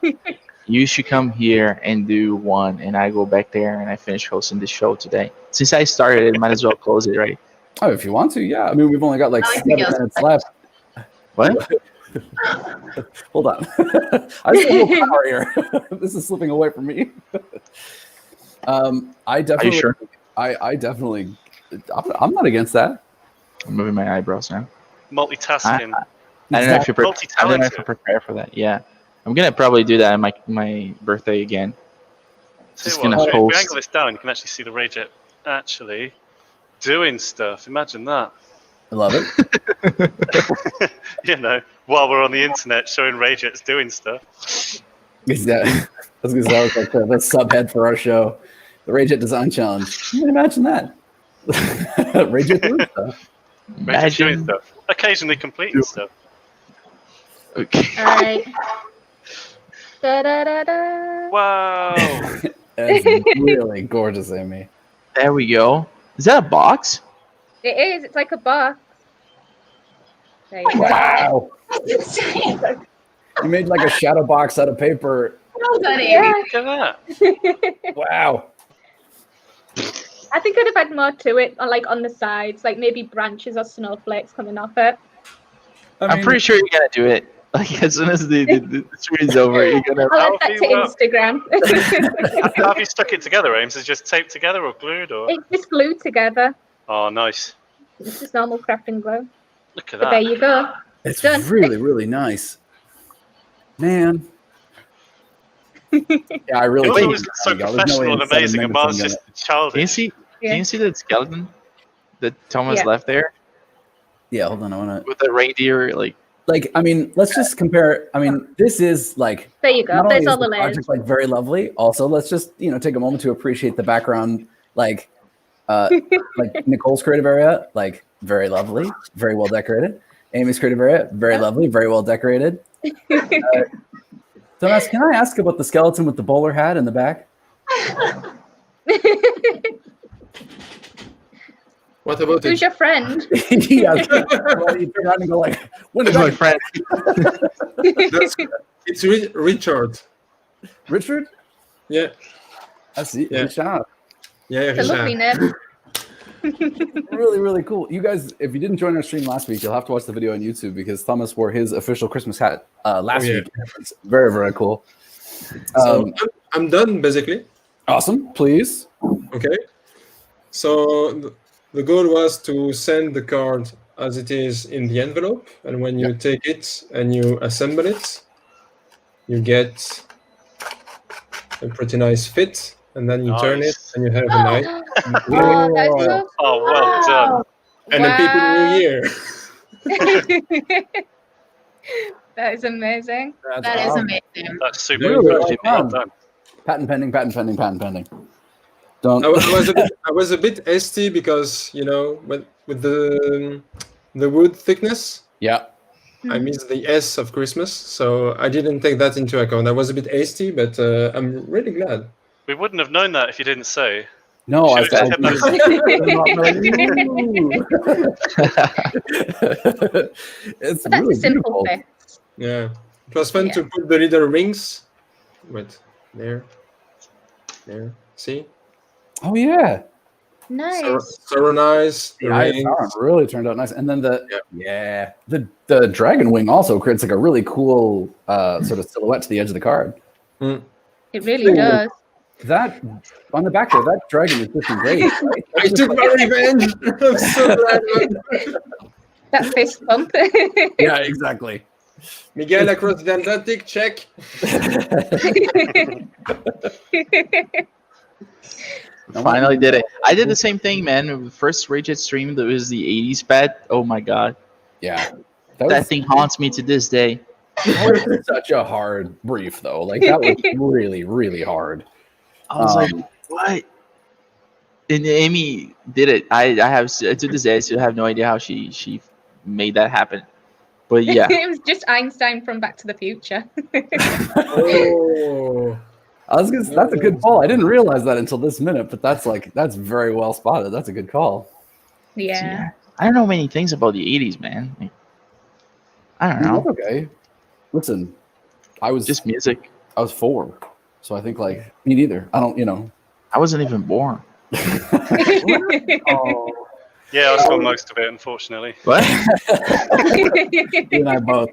you should come here and do one, and I go back there and I finish hosting the show today. Since I started it, might as well close it, right? Oh, if you want to, yeah. We've only got 7 minutes left. What? Hold on. I still have power here. This is slipping away from me. I definitely. Are you sure? I definitely. I'm not against that. I'm moving my eyebrows now. Multitasking. I don't know if you're Multi-talented. prepared for that. Yeah, I'm gonna probably do that on my birthday again. If we angle this down, you can actually see the Rayjet actually doing stuff. Imagine that. I love it. While we're on the internet showing Rayjets doing stuff. That was like the subhead for our show, the Rayjet Design Challenge. Can you imagine that? Rayjet doing stuff. Rayjet doing stuff. Occasionally completing stuff. Okay. All right. Da, da, da, da. Wow. That's really gorgeous, Amy. There we go. Is that a box? It is. It's like a box. There you go. Wow. You made a shadow box out of paper. Well done, Amy. Yeah. Look at that. Wow. I think I'd have had more to it, on the sides, maybe branches or snowflakes coming off it. I'm pretty sure you're gonna do it. As soon as the stream is over, you're gonna. I'll add that to Instagram. How have you stuck it together, Ames? Is it just taped together or glued? Or? It's just glued together. Oh, nice. It's just normal crafting glue. Look at But that. there you go. It's Done. really, really nice. Man. Yeah, I really It think was so professional and amazing, and Mar's just childish. Can you see that skeleton that Thomas left there Yeah, hold on. I want to. with the reindeer? Let's just compare. This is There you go. not only There's is all the the layers. project very lovely. Also, let's just take a moment to appreciate the background. Nicole's creative area, very lovely, very well decorated. Amy's creative area, very lovely, very well decorated. Thomas, can I ask about the skeleton with the bowler hat in the back? What about Who's it? your friend? Yeah. Well, you turn around and go like, when did Who's my that friend? That's, it's Richard. Richard? Yeah, I see. Yeah. Richard. yeah, It's a lovely name. Really, really cool. You guys, if you didn't join our stream last week, you'll have to watch the video on YouTube because Thomas wore his official Christmas hat last yeah. week. It's very, very cool. So I'm done basically. Awesome. Please. Okay. So the goal was to send the card as it is in the envelope, and when you take it and you assemble it, you get a pretty nice fit, and then you turn it Nice. and you have a nice Oh, that's so Oh, well done. and a happy new year. That is amazing. That is amazing. That's super. Really well Well done. done. Patent pending, patent pending, patent pending. Don't. I was a bit hasty because with the wood thickness, Yeah. I missed the S of Christmas, so I didn't take that into account. I was a bit hasty, but I'm really glad. We wouldn't have known that if you didn't say. No, I Should've just kept It's But that's really a simple beautiful. fix. Yeah, it was fun Yeah. to put the little rings. Wait, there. See, Oh yeah. Nice. so nice. The The rings. ISR really turned out nice. And then the dragon wing also creates like a really cool sort of silhouette to the edge of the card. It really does. That on the back there, that dragon is just great. Right? I took my revenge. I'm so glad. That fist bump. Yeah, exactly. Miguel across the Atlantic, check. Finally did it. I did the same thing, man. The first Rayjet stream, that was the 80s pet. Oh my god. Yeah. That thing haunts me to this day. That was such a hard brief though. Like that was really, really hard. I was like, what? And Amy did it. I have to this day I still have no idea how she made that happen. But yeah. It was just Einstein from Back to the Future. Oh. That's a good call. I didn't realize that until this minute, but that's very well spotted. That's a good call. Yeah. I don't know many things about the 80s, man. Like, I don't know. That's okay. Listen, I was Just music. I was 4, so I think like me neither. I don't. I wasn't even born. Oh, Yeah, I saw most of it, unfortunately. What? you and I both.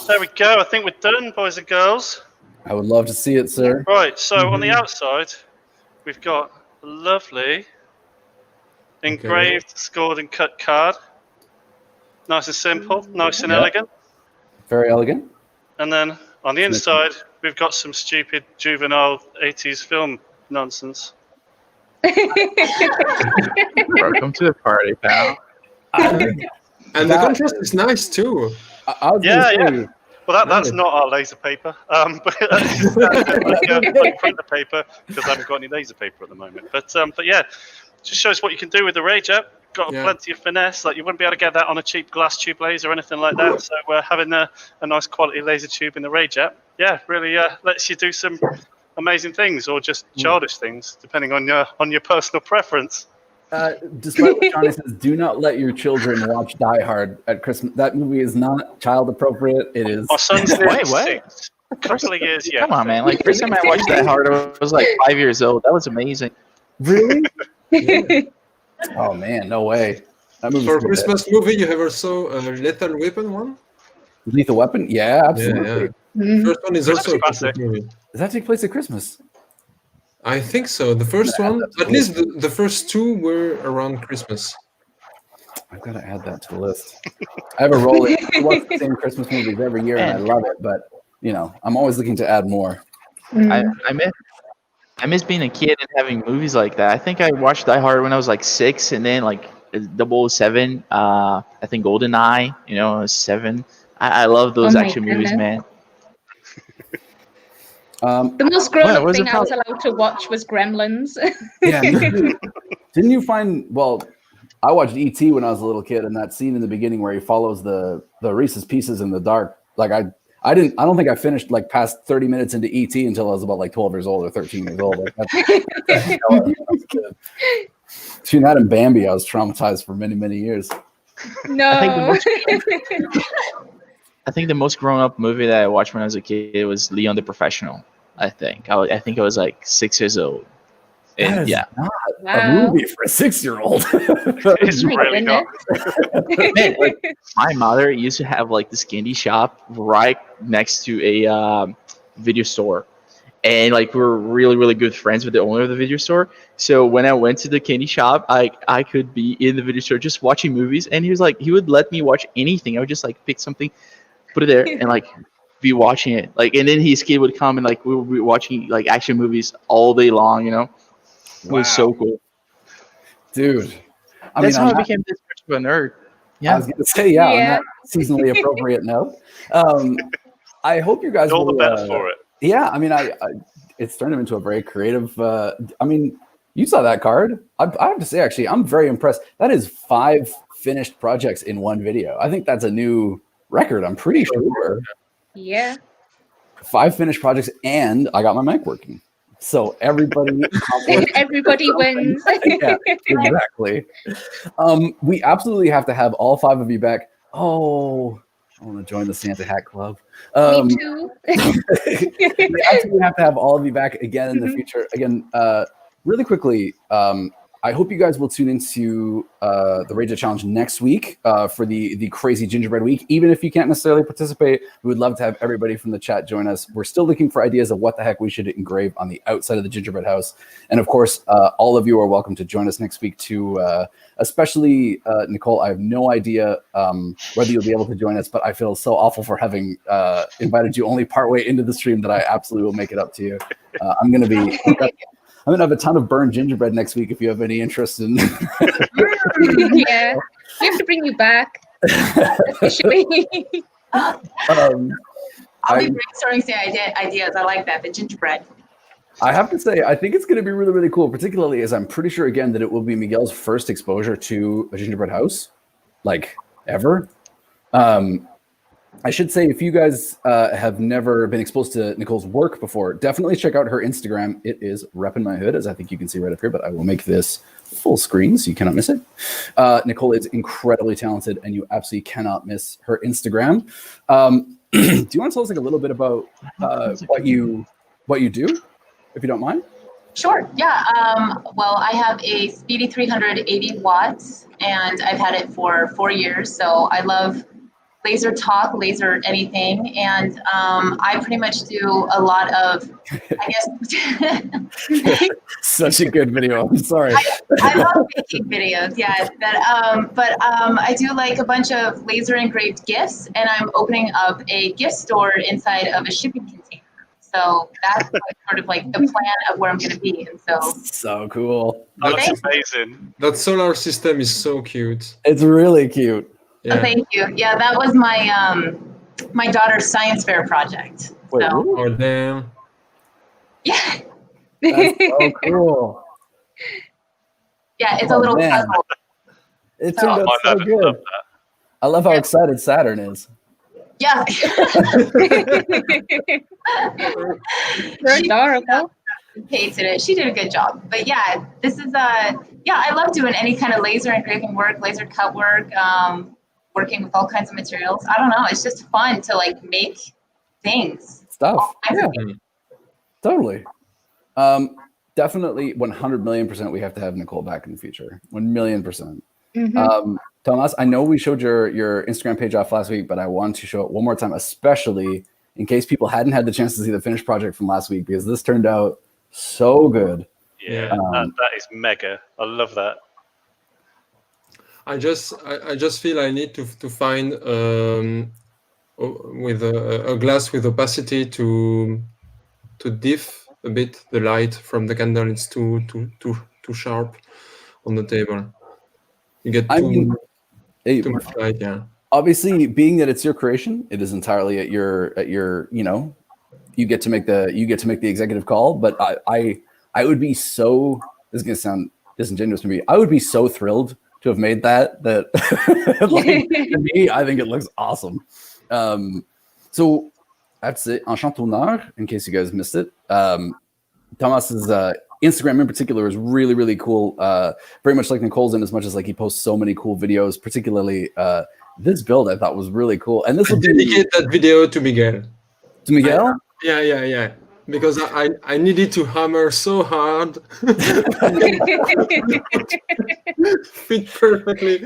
There we go. I think we're done, boys and girls. I would love to see it, sir. Right, so on the outside, we've got a lovely engraved, scored and cut card. Nice and simple, nice and Yeah. elegant. Very elegant. And then on the inside, we've got some stupid juvenile 80s film nonsense. Welcome to the party, pal. And the contrast is nice too. I was Yeah, gonna say, yeah. Well, that's not our laser paper. But that's like printer paper because I haven't got any laser paper at the moment. But yeah, just shows what you can do with the Rayjet. Got Yeah. plenty of finesse. Like you wouldn't be able to get that on a cheap glass tube laser or anything like that. So having a nice quality laser tube in the Rayjet, yeah, really lets you do some amazing things or just childish things, depending on your personal preference. despite what Johnny says, do not let your children watch Die Hard at Christmas. That movie is not child appropriate. It is. My son's nearly Wait, what? 6. A couple of years, yeah. Come on, man. Like, first time I watched that hard, I was like 5 years old. That was amazing. Really? Oh man, no way. That movie's For a good. Christmas movie, you have also a Lethal Weapon one. Lethal Weapon? Yeah, absolutely. Yeah. First one is also a Classic. Christmas movie. Does that take place at Christmas? I think so. The first one, at least the first 2 were around Christmas. I've got to add that to the list. I have a roll. I watch the same Christmas movies every year, and I love it. But I'm always looking to add more. I miss being a kid and having movies like that. I think I watched Die Hard when I was like 6, and then like 007, I think GoldenEye, 7. I love those Oh my action movies, goodness. man. The most grown-up was thing it I was allowed to watch was Gremlins. Yeah. me too. Didn't you find? Well, I watched E.T. when I was a little kid, and that scene in the beginning where he follows the Reese's Pieces in the dark. Like I don't think I finished like past 30 minutes into E.T. until I was about like 12 years old or 13 years old. Like, that's how I was a kid. Between that and Bambi, I was traumatized for many, many years. No. I think the most grown-up movie that I watched when I was a kid was Leon the Professional. I think I think I was like 6 years old. That And is yeah, not a Wow. movie for a 6-year-old. It's My really not. goodness. man, like my mother used to have like this candy shop right next to a video store, and like we were really really good friends with the owner of the video store. So when I went to the candy shop, I could be in the video store just watching movies, and he would let me watch anything. I would just like pick something, put it there, and like be watching it. Like, and then his kid would come and like we would be watching like action movies all day long. You know, it was so cool. Dude. That's how I on that- became this much of a nerd. I Yeah. was going to say, on Yeah. that seasonally appropriate note. I hope you guys All the will, better for it. Yeah, I mean, I it's turned him into a very creative. I mean, you saw that card. I have to say, actually, I'm very impressed. That is 5 finished projects in one video. I think that's a new record. I'm pretty sure. Yeah. 5 finished projects, and I got my mic working. So everybody, Everybody wins. yeah, exactly. We absolutely have to have all 5 of you back. Oh, I want to join the Santa Hat Club. Me too. We absolutely have to have all of you back again in the future. Again, really quickly, I hope you guys will tune into the Rayjet Challenge next week for the crazy gingerbread week. Even if you can't necessarily participate, we would love to have everybody from the chat join us. We're still looking for ideas of what the heck we should engrave on the outside of the gingerbread house. And of course, all of you are welcome to join us next week too. Especially Nicole, I have no idea whether you'll be able to join us, but I feel so awful for having invited you only partway into the stream that I absolutely will make it up to you. I'm going to have a ton of burned gingerbread next week if you have any interest in. Yeah. We have to bring you back. Officially. I'll be brainstorming some ideas. I like that, the gingerbread. I have to say, I think it's going to be really, really cool, particularly as I'm pretty sure, again, that it will be Miguel's first exposure to a gingerbread house, like, ever. I should say, if you guys have never been exposed to Nicole's work before, definitely check out her Instagram. It is Reppin' My Hood, as I think you can see right up here, but I will make this full screen so you cannot miss it. Nicole is incredibly talented, and you absolutely cannot miss her Instagram. Do you want to tell us like a little bit about what you do, if you don't mind? Sure, yeah. Well, I have a Speedy 380 watts, and I've had it for 4 years, so I love laser talk, laser anything, and I pretty much do a lot of, I guess. Such a good video. I'm sorry. I love making videos, yeah. But I do like a bunch of laser engraved gifts, and I'm opening up a gift store inside of a shipping container. So that's like sort of like the plan of where I'm going to be. And so cool. That looks amazing. That solar system is so cute. It's really cute. Yeah. Oh, thank you. Yeah, that was my my daughter's science fair project. Wait, So, really? Oh damn. yeah, That's so cool. yeah, it's Oh, a little man. puzzle. It turned out My so dad would good. love that. I love how excited Saturn is. Yeah. You're adorable. Pasted it. She did a good job. But yeah, this is yeah, I love doing any kind of laser engraving work, laser cut work, working with all kinds of materials. I don't know. It's just fun to like make things. Stuff. All kinds Yeah, of things. totally. Definitely 100,000,000% we have to have Nicole back in the future. 1,000,000%. Mhm. Thomas, I know we showed your Instagram page off last week, but I want to show it one more time, especially in case people hadn't had the chance to see the finished project from last week, because this turned out so good. Yeah, that is mega. I love that. I just feel I need to find with a glass with opacity to diff a bit the light from the candle. It's too sharp on the table. You get too much light. Yeah. Obviously, being that it's your creation, it is entirely at your you get to make the executive call. But I would be so, this is gonna sound disingenuous to me, I would be so thrilled to have made that like, to me, I think it looks awesome. So that's it. Enchanté honneur, in case you guys missed it. Thomas is Instagram in particular is really, really cool. Very much like Nicole's in as much as like he posts so many cool videos, particularly this build I thought was really cool. And this will dedicate that video to Miguel. To Miguel? Yeah. Because I needed to hammer so hard. Fit perfectly.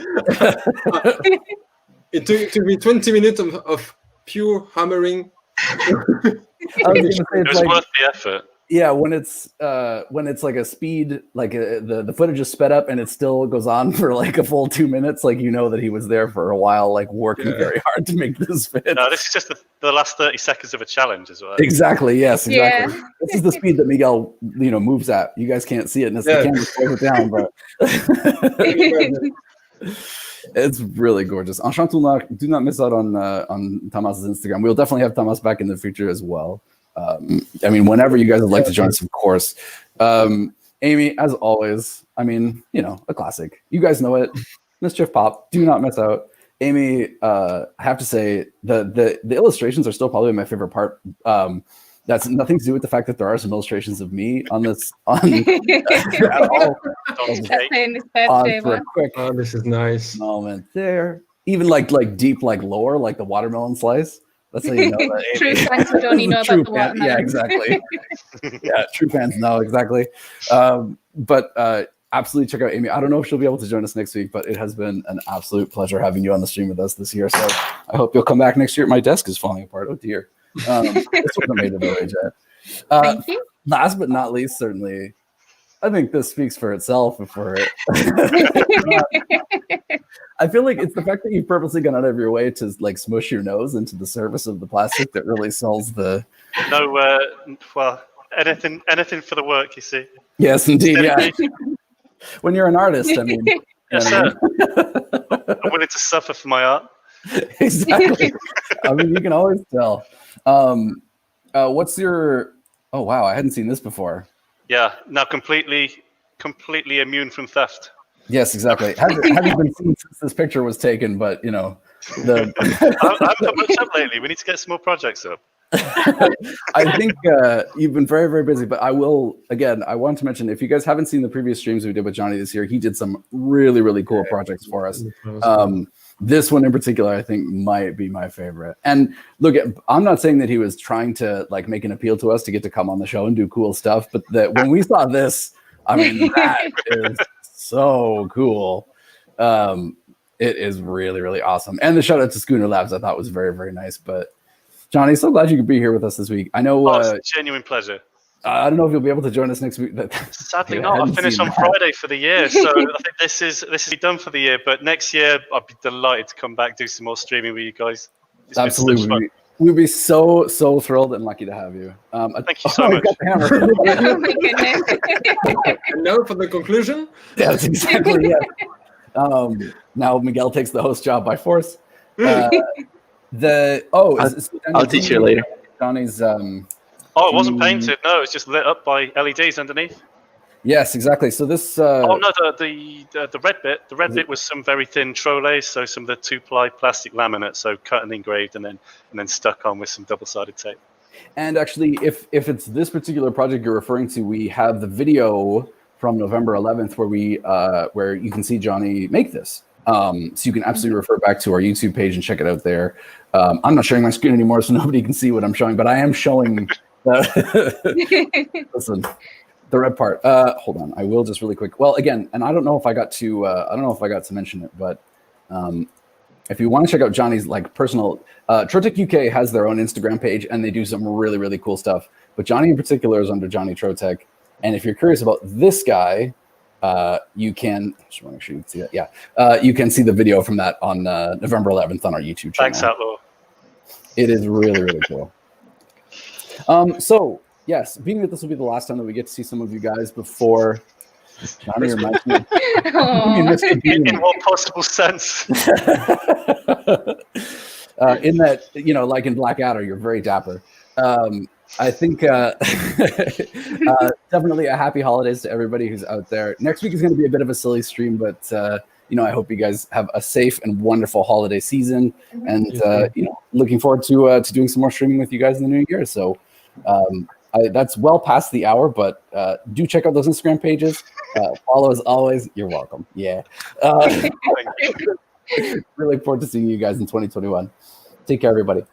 It took me 20 minutes of pure hammering. I was gonna say, It was worth the effort. Yeah, when it's like a speed, like the footage is sped up and it still goes on for like a full 2 minutes, like you know that he was there for a while, like working very hard to make this fit. No, this is just the last 30 seconds of a challenge as well. Exactly. Yes. Exactly. Yeah. This is the speed that Miguel, moves at. You guys can't see it, and the camera slows it down, but it's really gorgeous. Enchanté, do not miss out on Thomas's Instagram. We'll definitely have Thomas back in the future as well. I mean, whenever you guys would like to join us, of course. Amy, as always, I mean, a classic. You guys know it. Mischief Pop. Do not miss out. Amy, I have to say the illustrations are still probably my favorite part. That's nothing to do with the fact that there are some illustrations of me on this at all. For a quick this is nice moment there. Even like deep like lore, like the watermelon slice. That's how you know that. True fans would only know about the watermelon. Yeah, exactly. Yeah, true fans know exactly. But absolutely check out Amy. I don't know if she'll be able to join us next week, but it has been an absolute pleasure having you on the stream with us this year. So I hope you'll come back next year. My desk is falling apart. Oh dear. This wasn't made of Rayjet. Thank you. Last but not least, certainly, I think this speaks for itself. I feel like it's the fact that you've purposely gone out of your way to like smush your nose into the surface of the plastic that really sells the. No, well, anything for the work, you see. Yes, indeed. Yeah. When you're an artist, I mean. Yes, sir. I'm willing to suffer for my art. Exactly. I mean, you can always tell. What's your? Oh wow, I hadn't seen this before. Yeah, now completely immune from theft. Yes, exactly. Hasn't been seen since this picture was taken, but I haven't put much up lately. We need to get some more projects up. I think you've been very, very busy, but I want to mention, if you guys haven't seen the previous streams we did with Johnny this year, he did some really, really cool projects for us. This one in particular, I think, might be my favorite. And look, I'm not saying that he was trying to like make an appeal to us to get to come on the show and do cool stuff, but that when we saw this, I mean, that is so cool. It is really, really awesome. And the shout out to Schooner Labs, I thought was very, very nice. But Johnny, so glad you could be here with us this week. I know it's a genuine pleasure. I don't know if you'll be able to join us next week. Sadly not. I finish on Friday for the year, so I think this is done for the year. But next year, I'd be delighted to come back, do some more streaming with you guys. Absolutely. We'd be so thrilled and lucky to have you. Thank you so much. Oh my goodness. And now for the conclusion. Yeah, that's exactly it. Now Miguel takes the host job by force. I'll teach you later. Johnny's. Oh, it wasn't painted. No, it's just lit up by LEDs underneath. Yes, exactly. So this. Oh no, the red bit. The red bit was some very thin trolleys, so some of the 2-ply plastic laminate, so cut and engraved, and then stuck on with some double-sided tape. And actually, if it's this particular project you're referring to, we have the video from November 11th where you can see Johnny make this. So you can absolutely refer back to our YouTube page and check it out there. I'm not sharing my screen anymore, so nobody can see what I'm showing, but I am showing. Listen. The red part. Hold on. I will just really quick. Well, again, and I don't know if I got to mention it, but if you want to check out Johnny's like personal, Trotec UK has their own Instagram page and they do some really, really cool stuff. But Johnny in particular is under Johnny Trotec. And if you're curious about this guy, you can. Just want to make sure you can see that. Yeah, you can see the video from that on November 11th on our YouTube channel. Thanks, Outlaw. It is really, really cool. So. Yes, being that this will be the last time that we get to see some of you guys before Johnny reminds me of in what possible sense? In that, like in Blackadder, you're very dapper. I think definitely a happy holidays to everybody who's out there. Next week is going to be a bit of a silly stream, but I hope you guys have a safe and wonderful holiday season, and looking forward to doing some more streaming with you guys in the new year. So. That's well past the hour, but do check out those Instagram pages. Follow as always. You're welcome. Yeah. Really look forward to seeing you guys in 2021. Take care, everybody.